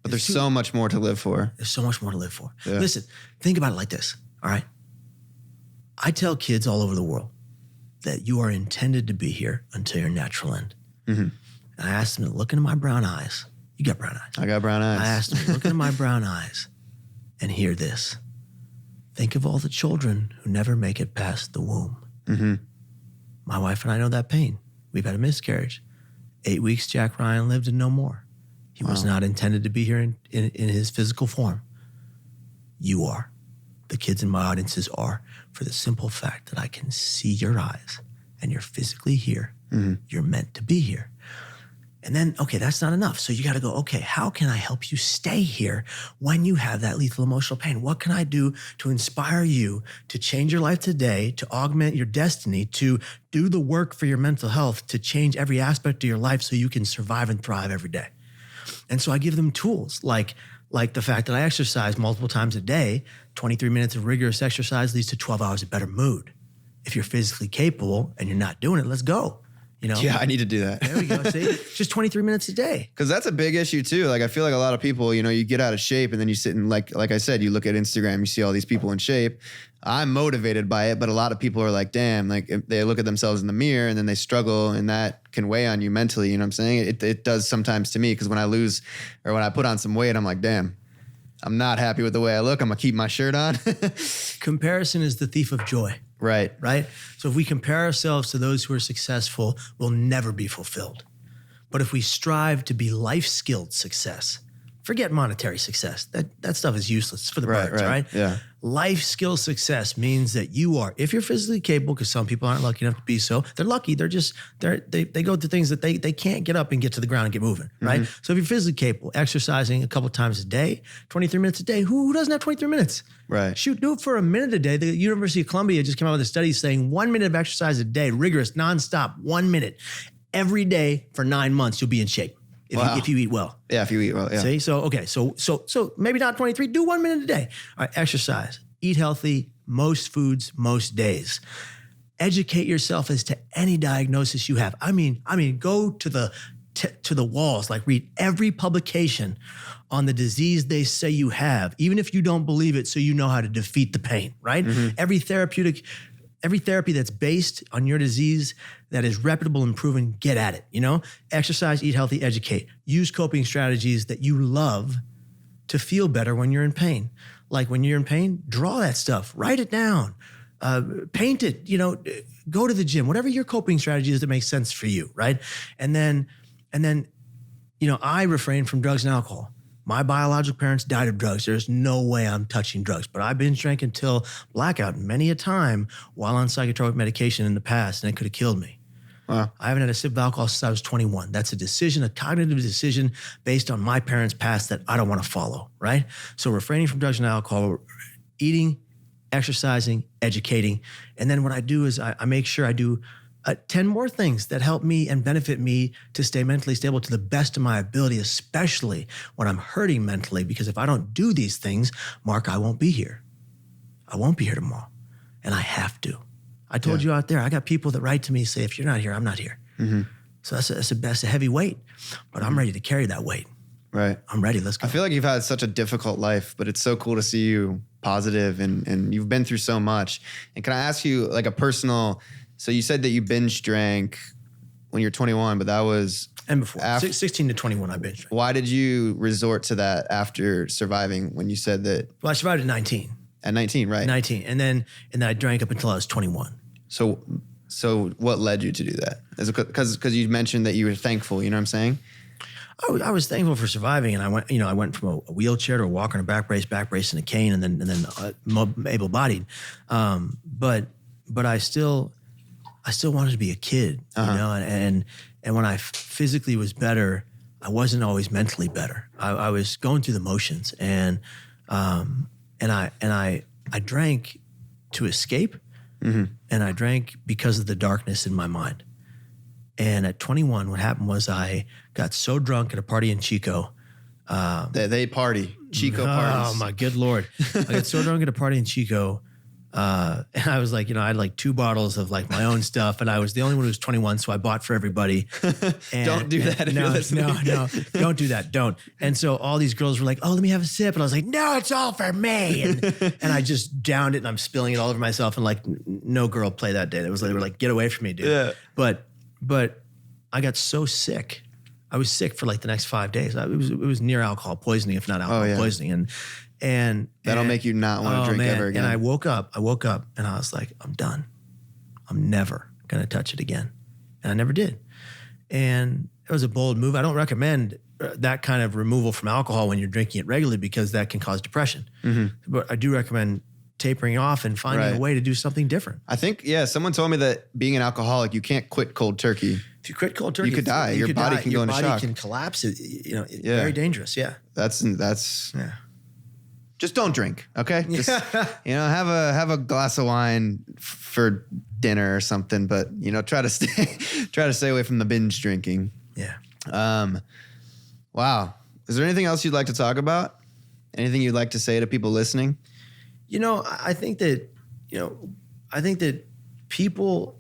But there's so much more to live for. There's so much more to live for. Yeah. Listen, think about it like this, all right? I tell kids all over the world that you are intended to be here until your natural end. Mm-hmm. And I asked them to look into my brown eyes. You got brown eyes. I got brown eyes. I asked them to look into my brown eyes And hear this. Think of all the children who never make it past the womb. Mm-hmm. My wife and I know that pain. We've had a miscarriage. 8 weeks, Jack Ryan lived and no more. He was not intended to be here in his physical form. You are. The kids in my audiences are, for the simple fact that I can see your eyes and you're physically here. Mm-hmm. You're meant to be here. And then, okay, that's not enough. So you got to go, okay, how can I help you stay here when you have that lethal emotional pain? What can I do to inspire you to change your life today, to augment your destiny, to do the work for your mental health, to change every aspect of your life so you can survive and thrive every day? And so I give them tools like the fact that I exercise multiple times a day. 23 minutes of rigorous exercise leads to 12 hours of better mood. If you're physically capable and you're not doing it, let's go. You know? Yeah, I need to do that. There we go. See, just 23 minutes a day. Because that's a big issue too. Like I feel like a lot of people, you know, you get out of shape and then you sit and like I said, you look at Instagram, you see all these people in shape. I'm motivated by it, but a lot of people are like, damn, like if they look at themselves in the mirror and then they struggle and that can weigh on you mentally. You know what I'm saying? It does sometimes to me because when I lose or when I put on some weight, I'm like, damn, I'm not happy with the way I look. I'm going to keep my shirt on. Comparison is the thief of joy. Right. Right? So if we compare ourselves to those who are successful, we'll never be fulfilled. But if we strive to be life-skilled success, forget monetary success. That stuff is useless for the birds, right? Yeah. Life skill success means that you are, if you're physically capable, because some people aren't lucky enough to be so, they're lucky. They go through things that they can't get up and get to the ground and get moving, right? Mm-hmm. So if you're physically capable, exercising a couple times a day, 23 minutes a day, who doesn't have 23 minutes? Right. Shoot, do it for a minute a day. The University of Columbia just came out with a study saying 1 minute of exercise a day, rigorous, nonstop, 1 minute, every day for 9 months, you'll be in shape. If you eat well. Yeah, if you eat well, yeah. See, so maybe not 23, do 1 minute a day. All right, exercise, eat healthy, most foods, most days. Educate yourself as to any diagnosis you have. I mean, go to the walls, like read every publication on the disease they say you have, even if you don't believe it, so you know how to defeat the pain, right? Mm-hmm. Every therapy that's based on your disease that is reputable and proven, get at it, you know? Exercise, eat healthy, educate. Use coping strategies that you love to feel better when you're in pain. Like when you're in pain, draw that stuff, write it down, paint it, you know, go to the gym, whatever your coping strategy is that makes sense for you, right? And then, you know, I refrain from drugs and alcohol. My biological parents died of drugs. There's no way I'm touching drugs. But I've binge drank until blackout many a time while on psychotropic medication in the past, and it could have killed me. Wow. I haven't had a sip of alcohol since I was 21. That's a decision, a cognitive decision based on my parents' past that I don't want to follow, right? So refraining from drugs and alcohol, eating, exercising, educating. And then what I do is I make sure I do 10 more things that help me and benefit me to stay mentally stable to the best of my ability, especially when I'm hurting mentally, because if I don't do these things, Mark, I won't be here. I won't be here tomorrow. And I have to. I told you out there, I got people that write to me and say, if you're not here, I'm not here. Mm-hmm. So that's a heavy weight, but I'm ready to carry that weight. Right. I'm ready. Let's go. I feel like you've had such a difficult life, but it's so cool to see you positive and you've been through so much. And can I ask you like a personal, so you said that you binge drank when you're 21, but that was... And before, 16 to 21, I binge drank. Why did you resort to that after surviving when you said that? Well, I survived at 19. At 19, right? 19. And then I drank up until I was 21. So what led you to do that? Because you mentioned that you were thankful, you know what I'm saying? I was thankful for surviving, and I went from a wheelchair to a walker and a back brace and a cane, and then able-bodied. But I still wanted to be a kid, you know, and when I physically was better, I wasn't always mentally better. I was going through the motions, and I drank to escape, mm-hmm. and I drank because of the darkness in my mind. And at 21, what happened was I got so drunk at a party in Chico. They party, Chico parties. Oh my good Lord. I got so drunk at a party in Chico. And I was like, you know, I had like 2 bottles of like my own stuff, and I was the only one who was 21, so I bought for everybody. Don't do that if you're listening. No, don't do that. Don't. And so all these girls were like, oh, let me have a sip. And I was like, no, it's all for me. And I just downed it, and I'm spilling it all over myself. And like no girl played that day. They were like, get away from me, dude. Yeah. But I got so sick. I was sick for like the next 5 days. It was near alcohol poisoning, if not alcohol poisoning. And That'll make you not want to drink ever again. And I woke up and I was like, I'm done. I'm never going to touch it again. And I never did. And it was a bold move. I don't recommend that kind of removal from alcohol when you're drinking it regularly because that can cause depression. But I do recommend tapering off and finding a way to do something different. I think, someone told me that being an alcoholic, you can't quit cold turkey. If you quit cold turkey, you could die. Your body can go into shock. Your body can collapse. Very dangerous. Yeah. That's just don't drink. Okay. Just, have a glass of wine for dinner or something, but try to stay away from the binge drinking. Yeah. Wow. Is there anything else you'd like to talk about? Anything you'd like to say to people listening? I think that people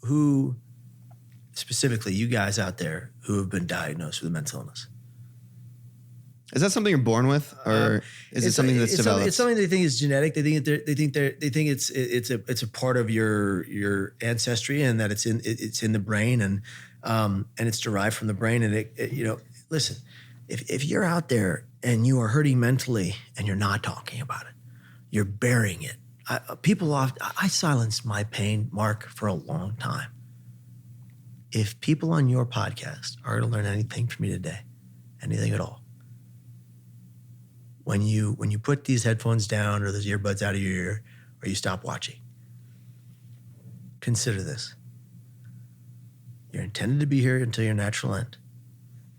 who, specifically you guys out there who have been diagnosed with a mental illness. Is that something you're born with, or is it something that's developed? It's something they think is genetic. They think it's a part of your ancestry, and that it's in the brain, and it's derived from the brain. And listen, if you're out there and you are hurting mentally and you're not talking about it, you're burying it. I silenced my pain, Mark, for a long time. If people on your podcast are going to learn anything from me today, anything at all, when you put these headphones down or those earbuds out of your ear, or you stop watching, consider this. You're intended to be here until your natural end.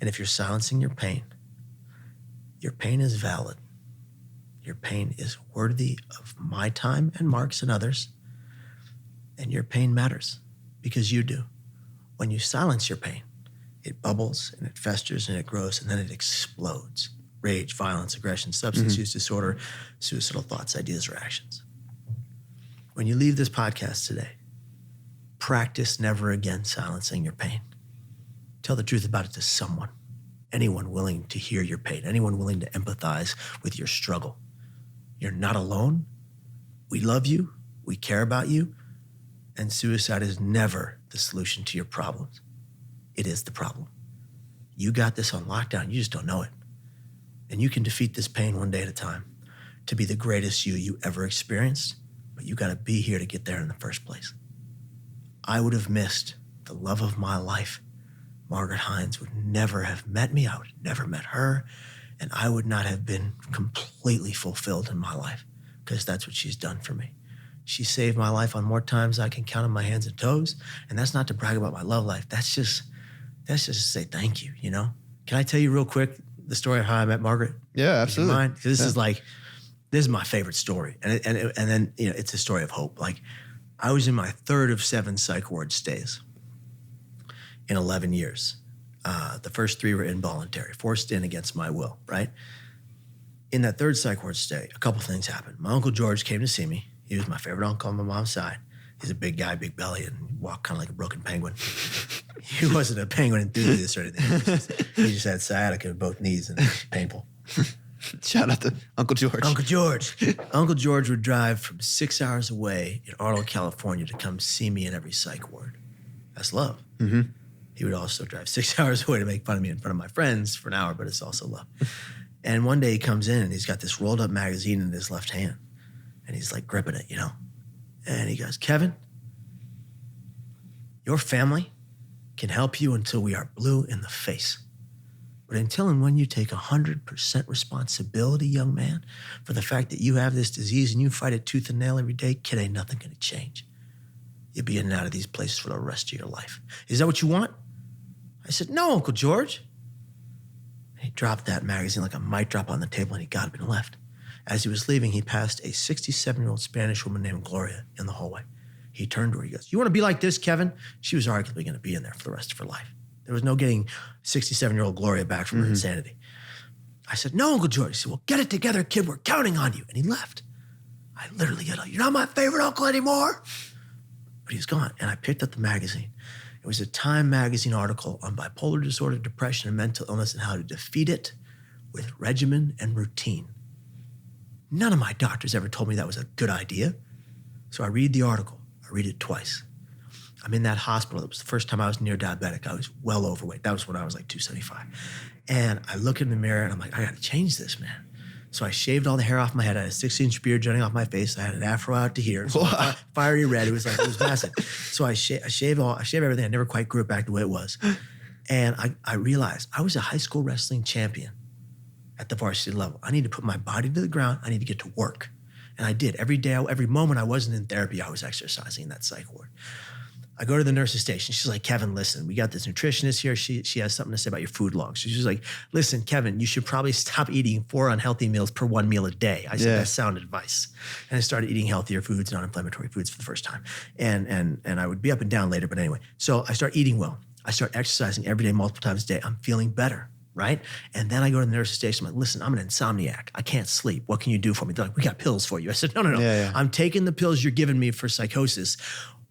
And if you're silencing your pain is valid. Your pain is worthy of my time and Mark's and others. And your pain matters because you do. When you silence your pain, it bubbles and it festers and it grows and then it explodes. Rage, violence, aggression, substance use disorder, suicidal thoughts, ideas, or actions. When you leave this podcast today, practice never again silencing your pain. Tell the truth about it to someone. Anyone willing to hear your pain, anyone willing to empathize with your struggle. You're not alone. We love you. We care about you. And suicide is never the solution to your problems. It is the problem. You got this on lockdown. You just don't know it. And you can defeat this pain one day at a time to be the greatest you ever experienced. But you got to be here to get there in the first place. I would have missed the love of my life. Margaret Hines would never have met me. I would have never met her. And I would not have been completely fulfilled in my life because that's what she's done for me. She saved my life on more times I can count on my hands and toes. And that's not to brag about my love life. That's just to say thank you, Can I tell you real quick the story of how I met Margaret? Yeah, absolutely. Because this is my favorite story. And then it's a story of hope. Like, I was in my third of 7 psych ward stays in 11 years. The first 3 were involuntary, forced in against my will, right? In that third psych ward stay, a couple things happened. My Uncle George came to see me. He was my favorite uncle on my mom's side. He's a big guy, big belly, and walked kind of like a broken penguin. He wasn't a penguin enthusiast or anything. He just had sciatica in both knees, and it was painful. Shout out to Uncle George. Uncle George. Uncle George would drive from 6 hours away in Arnold, California to come see me in every psych ward. That's love. Mm-hmm. He would also drive 6 hours away to make fun of me in front of my friends for an hour, but it's also love. And one day he comes in and he's got this rolled up magazine in his left hand. And he's like gripping it, And he goes, Kevin, your family can help you until we are blue in the face. But until and when you take 100% responsibility, young man, for the fact that you have this disease and you fight it tooth and nail every day, kid, ain't nothing gonna change. You'll be in and out of these places for the rest of your life. Is that what you want? I said, no, Uncle George. He dropped that magazine like a mic drop on the table and he got up and left. As he was leaving, he passed a 67-year-old Spanish woman named Gloria in the hallway. He turned to her, he goes, you wanna be like this, Kevin? She was arguably gonna be in there for the rest of her life. There was no getting 67-year-old Gloria back from her insanity. I said, no, Uncle George. He said, well, get it together, kid. We're counting on you. And he left. I literally yelled, you're not my favorite uncle anymore. But he was gone. And I picked up the magazine. It was a Time magazine article on bipolar disorder, depression, and mental illness and how to defeat it with regimen and routine. None of my doctors ever told me that was a good idea. So I read the article. I read it twice. I'm in that hospital. It was the first time I was near diabetic. I was well overweight. That was when I was like 275. And I look in the mirror and I'm like, I got to change this, man. So I shaved all the hair off my head. I had a 6-inch beard jutting off my face. I had an afro out to here. So fiery red. It was massive. So I shaved everything. I never quite grew it back the way it was. And I realized I was a high school wrestling champion at the varsity level. I need to put my body to the ground. I need to get to work. And I did. Every day, every moment I wasn't in therapy, I was exercising in that psych ward. I go to the nurse's station. She's like, Kevin, listen, we got this nutritionist here. She has something to say about your food logs. She's like, listen, Kevin, you should probably stop eating 4 unhealthy meals per 1 meal a day. I said, that's sound advice. And I started eating healthier foods, non-inflammatory foods for the first time. And I would be up and down later, but anyway. So I start eating well. I start exercising every day, multiple times a day. I'm feeling better, right? And then I go to the nurse's station. I'm like, listen, I'm an insomniac. I can't sleep. What can you do for me? They're like, we got pills for you. I said, no. I'm taking the pills you're giving me for psychosis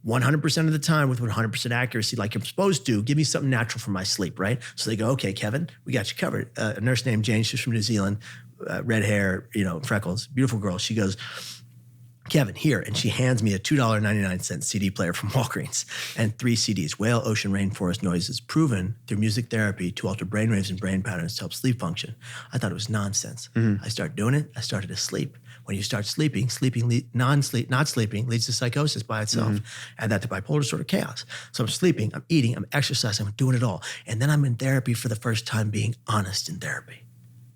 100% of the time with 100% accuracy, like I'm supposed to. Give me something natural for my sleep, right? So they go, okay, Kevin, we got you covered. A nurse named Jane, she's from New Zealand, red hair, freckles, beautiful girl. She goes, Kevin, here. And she hands me a $2.99 CD player from Walgreens and 3 CDs, Whale, Ocean, Rainforest Noises, proven through music therapy to alter brainwaves and brain patterns to help sleep function. I thought it was nonsense. I started doing it. I started to sleep. When you start sleeping, not sleeping leads to psychosis by itself. Add that to bipolar disorder, chaos. So I'm sleeping, I'm eating, I'm exercising, I'm doing it all. And then I'm in therapy for the first time, being honest in therapy.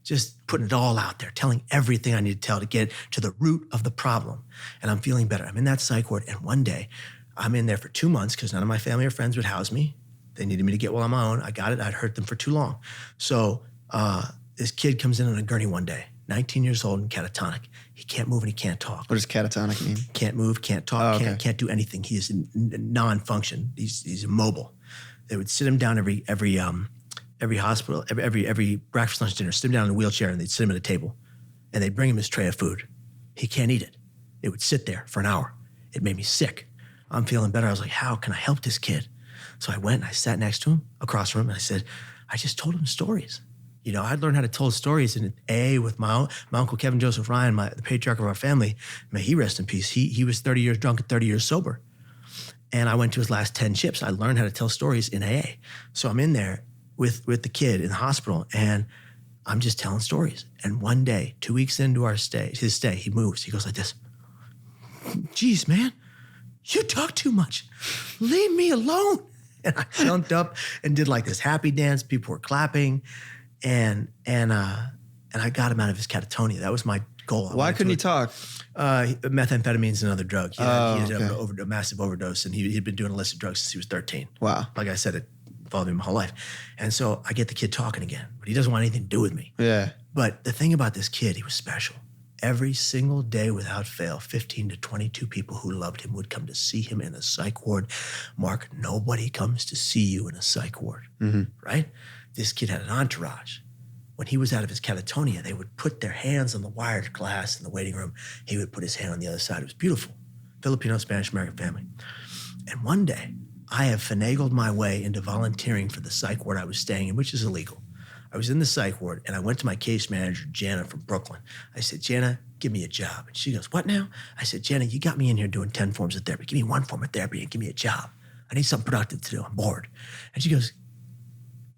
Just putting it all out there, telling everything I need to tell to get to the root of the problem. And I'm feeling better. I'm in that psych ward. And one day, I'm in there for 2 months because none of my family or friends would house me. They needed me to get well on my own. I got it. I'd hurt them for too long. So this kid comes in on a gurney one day, 19 years old and catatonic. He can't move and he can't talk. What does catatonic mean? Can't move, can't talk, can't do anything. He is non-function. He's immobile. They would sit him down every hospital, every breakfast, lunch, dinner, sit him down in a wheelchair and they'd sit him at a table and they'd bring him his tray of food. He can't eat it. It would sit there for an hour. It made me sick. I'm feeling better. I was like, how can I help this kid? So I went and I sat next to him, across from him, and I said, I just told him stories. I'd learned how to tell stories in AA with my uncle Kevin Joseph Ryan, the patriarch of our family. May he rest in peace. He was 30 years drunk and 30 years sober. And I went to his last 10 ships. I learned how to tell stories in AA. So I'm in there with the kid in the hospital and I'm just telling stories. And one day, 2 weeks into his stay, he moves. He goes like this, geez, man, you talk too much. Leave me alone. And I jumped up and did like this happy dance. People were clapping. And I got him out of his catatonia. That was my goal. Why couldn't he talk? Methamphetamine's another drug. He had a massive overdose, and he'd been doing illicit drugs since he was 13. Wow. Like I said, it followed me my whole life. And so I get the kid talking again, but he doesn't want anything to do with me. Yeah. But the thing about this kid, he was special. Every single day without fail, 15 to 22 people who loved him would come to see him in a psych ward. Mark, nobody comes to see you in a psych ward, right? This kid had an entourage. When he was out of his catatonia, they would put their hands on the wired glass in the waiting room. He would put his hand on the other side. It was beautiful. Filipino, Spanish, American family. And one day, I have finagled my way into volunteering for the psych ward I was staying in, which is illegal. I was in the psych ward, and I went to my case manager, Jana from Brooklyn. I said, Jana, give me a job. And she goes, what now? I said, Jana, you got me in here doing 10 forms of therapy. Give me 1 form of therapy and give me a job. I need something productive to do. I'm bored. And she goes,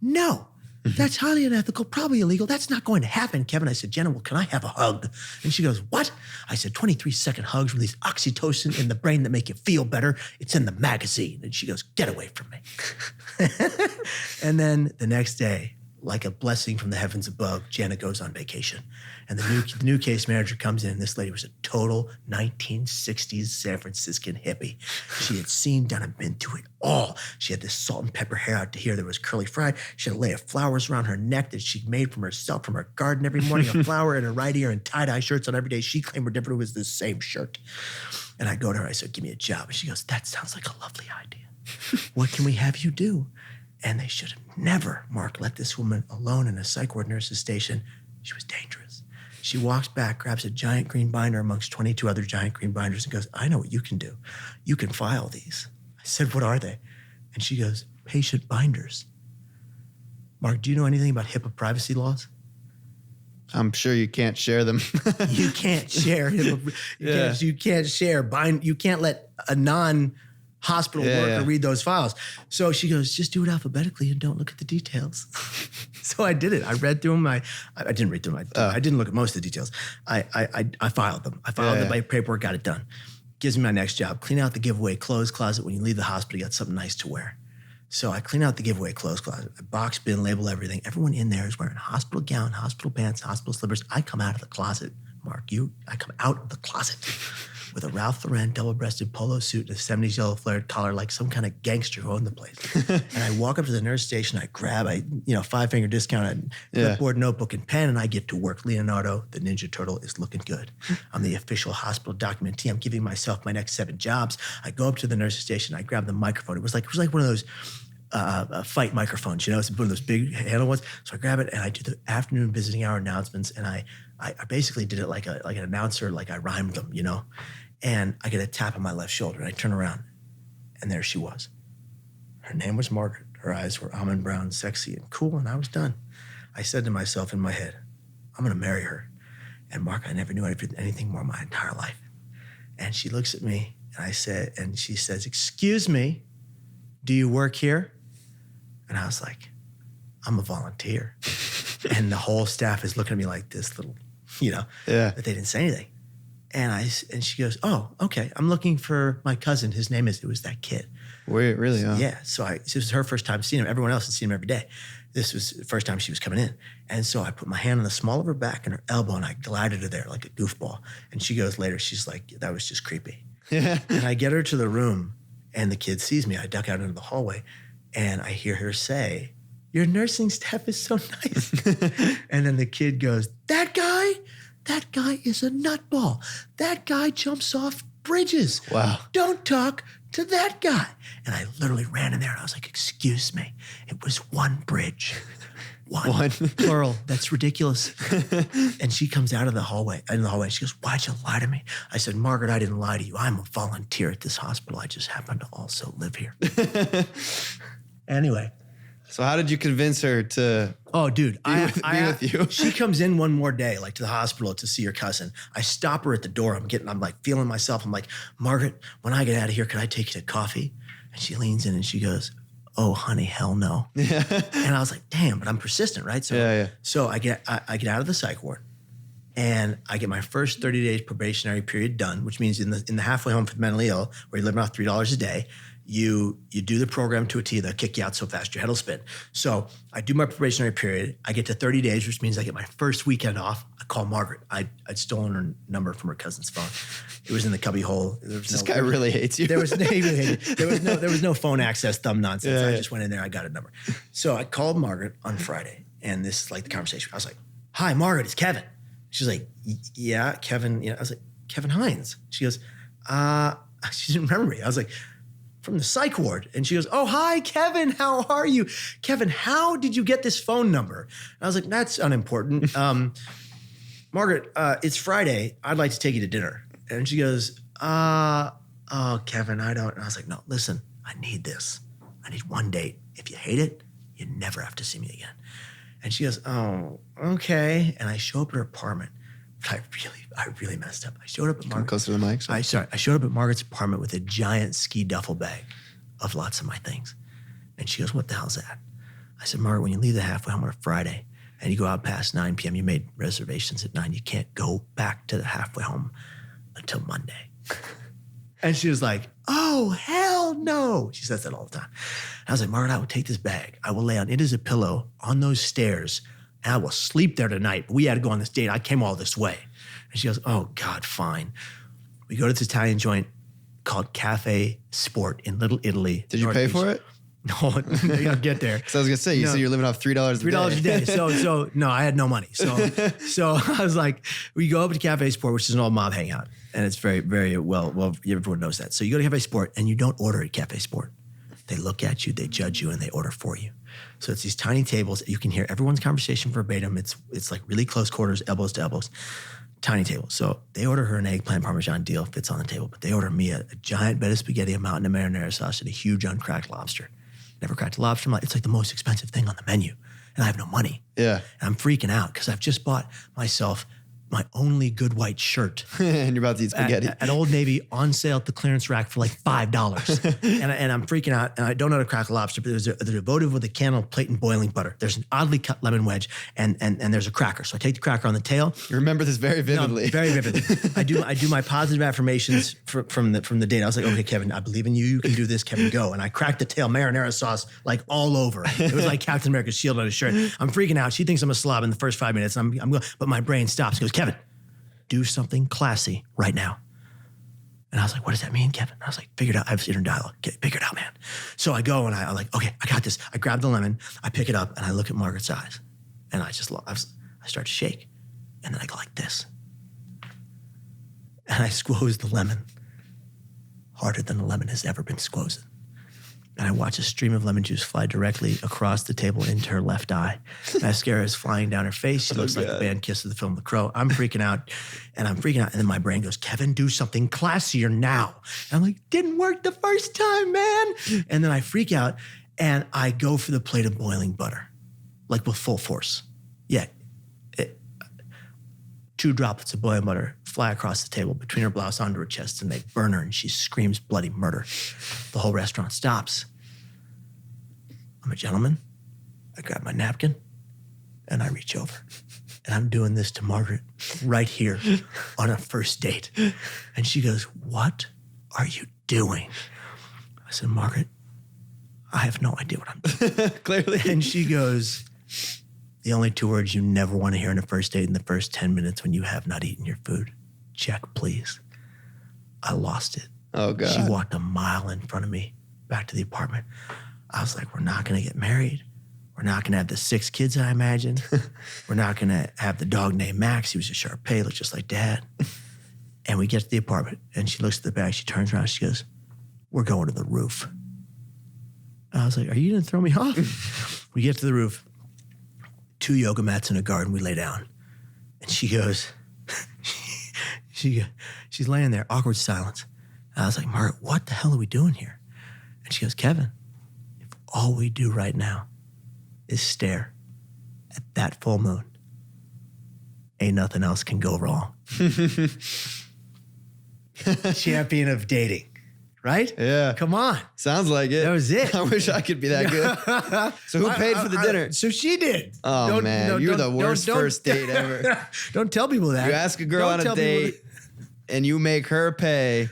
no. That's highly unethical, probably illegal. That's not going to happen, Kevin. I said, Jenna, well, can I have a hug? And she goes, what? I said, 23-second hugs release oxytocin in the brain that make you feel better. It's in the magazine. And she goes, get away from me. And then the next day, like a blessing from the heavens above, Jenna goes on vacation. And the new case manager comes in. This lady was a total 1960s San Franciscan hippie. She had seen, done, and been through it all. She had this salt and pepper hair out to here that was curly fried. She had a lay of flowers around her neck that she'd made from herself from her garden every morning, a flower in her right ear and tie-dye shirts on every day. She claimed were different. It was the same shirt. And I go to her, I said, give me a job. And she goes, that sounds like a lovely idea. What can we have you do? And they should have never, Mark, let this woman alone in a psych ward nurse's station. She was dangerous. She walks back, grabs a giant green binder amongst 22 other giant green binders and goes, I know what you can do. You can file these. I said, what are they? And she goes, patient binders. Mark, do you know anything about HIPAA privacy laws? I'm sure you can't share them. You can't share HIPAA. You can't share bind. You can't let a hospital worker read those files. So she goes, just do it alphabetically and don't look at the details. So I did it. I read through them. I didn't read through them. I didn't look at most of the details. I filed them. I filed the paperwork, got it done. Gives me my next job. Clean out the giveaway clothes closet. When you leave the hospital, you got something nice to wear. So I clean out the giveaway clothes closet. I box bin, label everything. Everyone in there is wearing a hospital gown, hospital pants, hospital slippers. I come out of the closet, Mark. I come out of the closet with a Ralph Lauren double-breasted polo suit and a 70s yellow flared collar like some kind of gangster who owned the place. And I walk up to the nurse station, I grab a 5-finger discount, clipboard, notebook, and pen, and I get to work. Leonardo, the Ninja Turtle, is looking good. I'm the official hospital documentee. I'm giving myself my next 7 jobs. I go up to the nurse station, I grab the microphone. It was like one of those fight microphones, it's one of those big handle ones. So I grab it and I do the afternoon visiting hour announcements, and I basically did it like an announcer, like I rhymed them, And I get a tap on my left shoulder, and I turn around, and there she was. Her name was Margaret. Her eyes were almond brown, sexy, and cool, and I was done. I said to myself in my head, I'm going to marry her. And Mark, I never knew I'd did anything more in my entire life. And she looks at me, and she says, excuse me, do you work here? And I was like, I'm a volunteer. And the whole staff is looking at me like this little, but they didn't say anything. And she goes, oh, okay. I'm looking for my cousin. His name it was that kid. Wait, really? Oh. Yeah. So this was her first time seeing him. Everyone else had seen him every day. This was the first time she was coming in. And so I put my hand on the small of her back and her elbow, and I glided her there like a goofball. And she goes later, she's like, that was just creepy. And I get her to the room, and the kid sees me. I duck out into the hallway, and I hear her say, your nursing staff is so nice. And then the kid goes, that guy is a nutball. That guy jumps off bridges. Wow. Don't talk to that guy. And I literally ran in there and I was like, excuse me. It was one bridge. One. Plural. That's ridiculous. And she comes out of the hallway. She goes, why'd you lie to me? I said, Margaret, I didn't lie to you. I'm a volunteer at this hospital. I just happen to also live here. Anyway. So how did you convince her to be with you? She comes in one more day, like to the hospital to see her cousin. I stop her at the door. I'm like feeling myself. I'm like, Margaret, when I get out of here, can I take you to coffee? And she leans in and she goes, oh, honey, hell no. Yeah. And I was like, damn, but I'm persistent, right? So I get out of the psych ward, and I get my first 30 days probationary period done, which means in the halfway home for the mentally ill, where you're living off $3 a day, you do the program to a T. They'll kick you out so fast your head will spin. So I do my probationary period. I get to 30 days, which means I get my first weekend off. I call Margaret. I'd stolen her number from her cousin's phone. It was in the cubby hole. This guy really hates you. There was no phone access, thumb nonsense. I just went in there. I got a number. So I called Margaret on Friday, and this is like the conversation. I was like, hi, Margaret, it's Kevin. She's like, yeah, Kevin. I was like, Kevin Hines. She goes, she didn't remember me. I was like, from the psych ward. And she goes, oh, hi, Kevin, how are you? Kevin, how did you get this phone number? And I was like, that's unimportant. Margaret, it's Friday. I'd like to take you to dinner. And she goes, oh, Kevin, I don't. And I was like, no, listen, I need this. I need one date. If you hate it, you never have to see me again. And she goes, oh, okay. And I show up at her apartment. But I really messed up. I showed up at Margaret's. Closer to the mic. I showed up at Margaret's apartment with a giant ski duffel bag of lots of my things. And she goes, what the hell's that? I said, Margaret, when you leave the halfway home on a Friday and you go out past 9 p.m., you made reservations at 9, you can't go back to the halfway home until Monday. And she was like, oh, hell no. She says that all the time. And I was like, Margaret, I will take this bag. I will lay on it as a pillow on those stairs, and I will sleep there tonight. But we had to go on this date. I came all this way. And she goes, oh, God, fine. We go to this Italian joint called Cafe Sport in Little Italy. Did you pay for it? No, you gotta get there. So I was gonna say, you said you're living off $3 a day. $3 a day. So no, I had no money. So I was like, we go over to Cafe Sport, which is an old mob hangout, and it's very, very well, everyone knows that. So you go to Cafe Sport, and you don't order at Cafe Sport. They look at you, they judge you, and they order for you. So it's these tiny tables. You can hear everyone's conversation verbatim. It's like really close quarters, elbows to elbows. Tiny table. So they order her an eggplant parmesan deal, fits on the table, but they order me a giant bed of spaghetti, a mountain of marinara sauce, and a huge uncracked lobster. Never cracked a lobster. It's like the most expensive thing on the menu, and I have no money. Yeah. And I'm freaking out because I've just bought myself my only good white shirt And you're about to eat spaghetti. at Old Navy on sale at the clearance rack for like $5. and I'm freaking out. And I don't know how to crack a lobster, but there's a votive with a candle plate and boiling butter. There's an oddly cut lemon wedge and there's a cracker. So I take the cracker on the tail. You remember this very vividly. No, very vividly. I do my positive affirmations from the date. I was like, okay, Kevin, I believe in you. You can do this, Kevin, go. And I cracked the tail, marinara sauce, like all over. It was like Captain America's shield on his shirt. I'm freaking out. She thinks I'm a slob in the first 5 minutes. I'm going, but my brain stops. She goes, Kevin, do something classy right now. And I was like, what does that mean, Kevin? I was like, figure it out. I have inner dialogue. Figure it out, man. So I go and I'm like, okay, I got this. I grab the lemon, I pick it up, and I look at Margaret's eyes. And I start to shake. And then I go like this. And I squoze the lemon harder than the lemon has ever been squozed. And I watch a stream of lemon juice fly directly across the table into her left eye. Mascara is flying down her face. She looks like the band Kiss of the film The Crow. I'm freaking out. And then my brain goes, Kevin, do something classier now. And I'm like, didn't work the first time, man. And then I freak out and I go for the plate of boiling butter, like with full force. Yeah. 2 droplets of boiling butter fly across the table between her blouse onto her chest, and they burn her, and she screams bloody murder. The whole restaurant stops. I'm a gentleman. I grab my napkin, and I reach over. And I'm doing this to Margaret right here on a first date. And she goes, what are you doing? I said, Margaret, I have no idea what I'm doing. Clearly. And she goes, the only 2 words you never want to hear in a first date in the first 10 minutes when you have not eaten your food. Check, please. I lost it. Oh, God. She walked a mile in front of me back to the apartment. I was like, we're not going to get married. We're not going to have the 6 kids I imagined. We're not going to have the dog named Max. He was a Shar-Pei, looked just like Dad. And we get to the apartment, and she looks at the bag. She turns around. She goes, we're going to the roof. And I was like, are you going to throw me off? We get to the roof. 2 yoga mats in a garden. We lay down. And she goes, she's laying there, awkward silence. And I was like, Margaret, what the hell are we doing here? And she goes, Kevin, if all we do right now is stare at that full moon, ain't nothing else can go wrong. Champion of dating. Right? Yeah. Come on. Sounds like it. That was it. I wish I could be that good. So who paid for the dinner? So she did. Oh, man. You're the worst first date ever. Don't tell people that. You ask a girl on a date and you make her pay.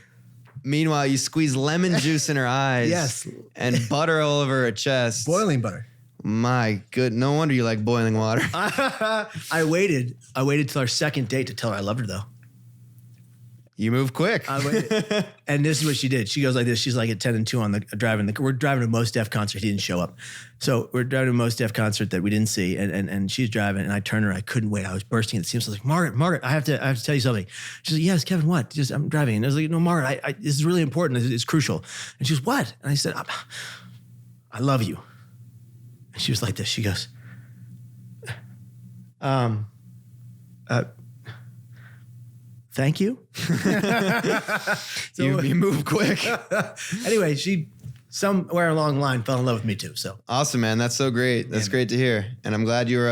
Meanwhile, you squeeze lemon juice in her eyes. Yes. And butter all over her chest. Boiling butter. My good. No wonder you like boiling water. I waited till our second date to tell her I loved her, though. You move quick. And this is what she did. She goes like this. She's like at 10 and 2 on we're driving to a Mos Def concert. He didn't show up. So we're driving to a Mos Def concert that we didn't see. And she's driving and I turned her. I couldn't wait. I was bursting at the seams. I was like, Margaret, I have to tell you something. She's like, yes, Kevin, what? I'm driving. And I was like, no, Margaret, this is really important. It's crucial. And she goes, what? And I said, I love you. And she was like this. She goes, thank you. So you move quick. Anyway, she somewhere along the line fell in love with me too. So awesome, man. That's so great. That's great to hear. And I'm glad you're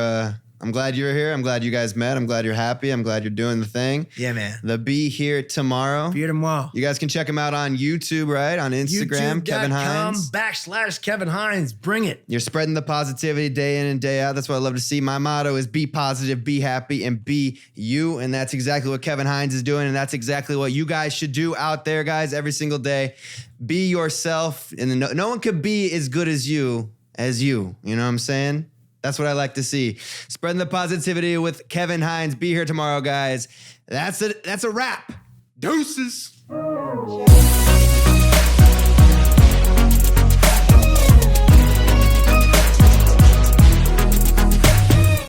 here. I'm glad you guys met. I'm glad you're happy. I'm glad you're doing the thing. Yeah, man. The Be Here Tomorrow. Be Here Tomorrow. You guys can check him out on YouTube, right? On Instagram, Kevin Hines. /Kevin Hines. Bring it. You're spreading the positivity day in and day out. That's what I love to see. My motto is be positive, be happy, and be you. And that's exactly what Kevin Hines is doing. And that's exactly what you guys should do out there, guys, every single day. Be yourself. And no one could be as good as you. You know what I'm saying? That's what I like to see. Spreading the positivity with Kevin Hines. Be here tomorrow, guys. That's a wrap. Deuces.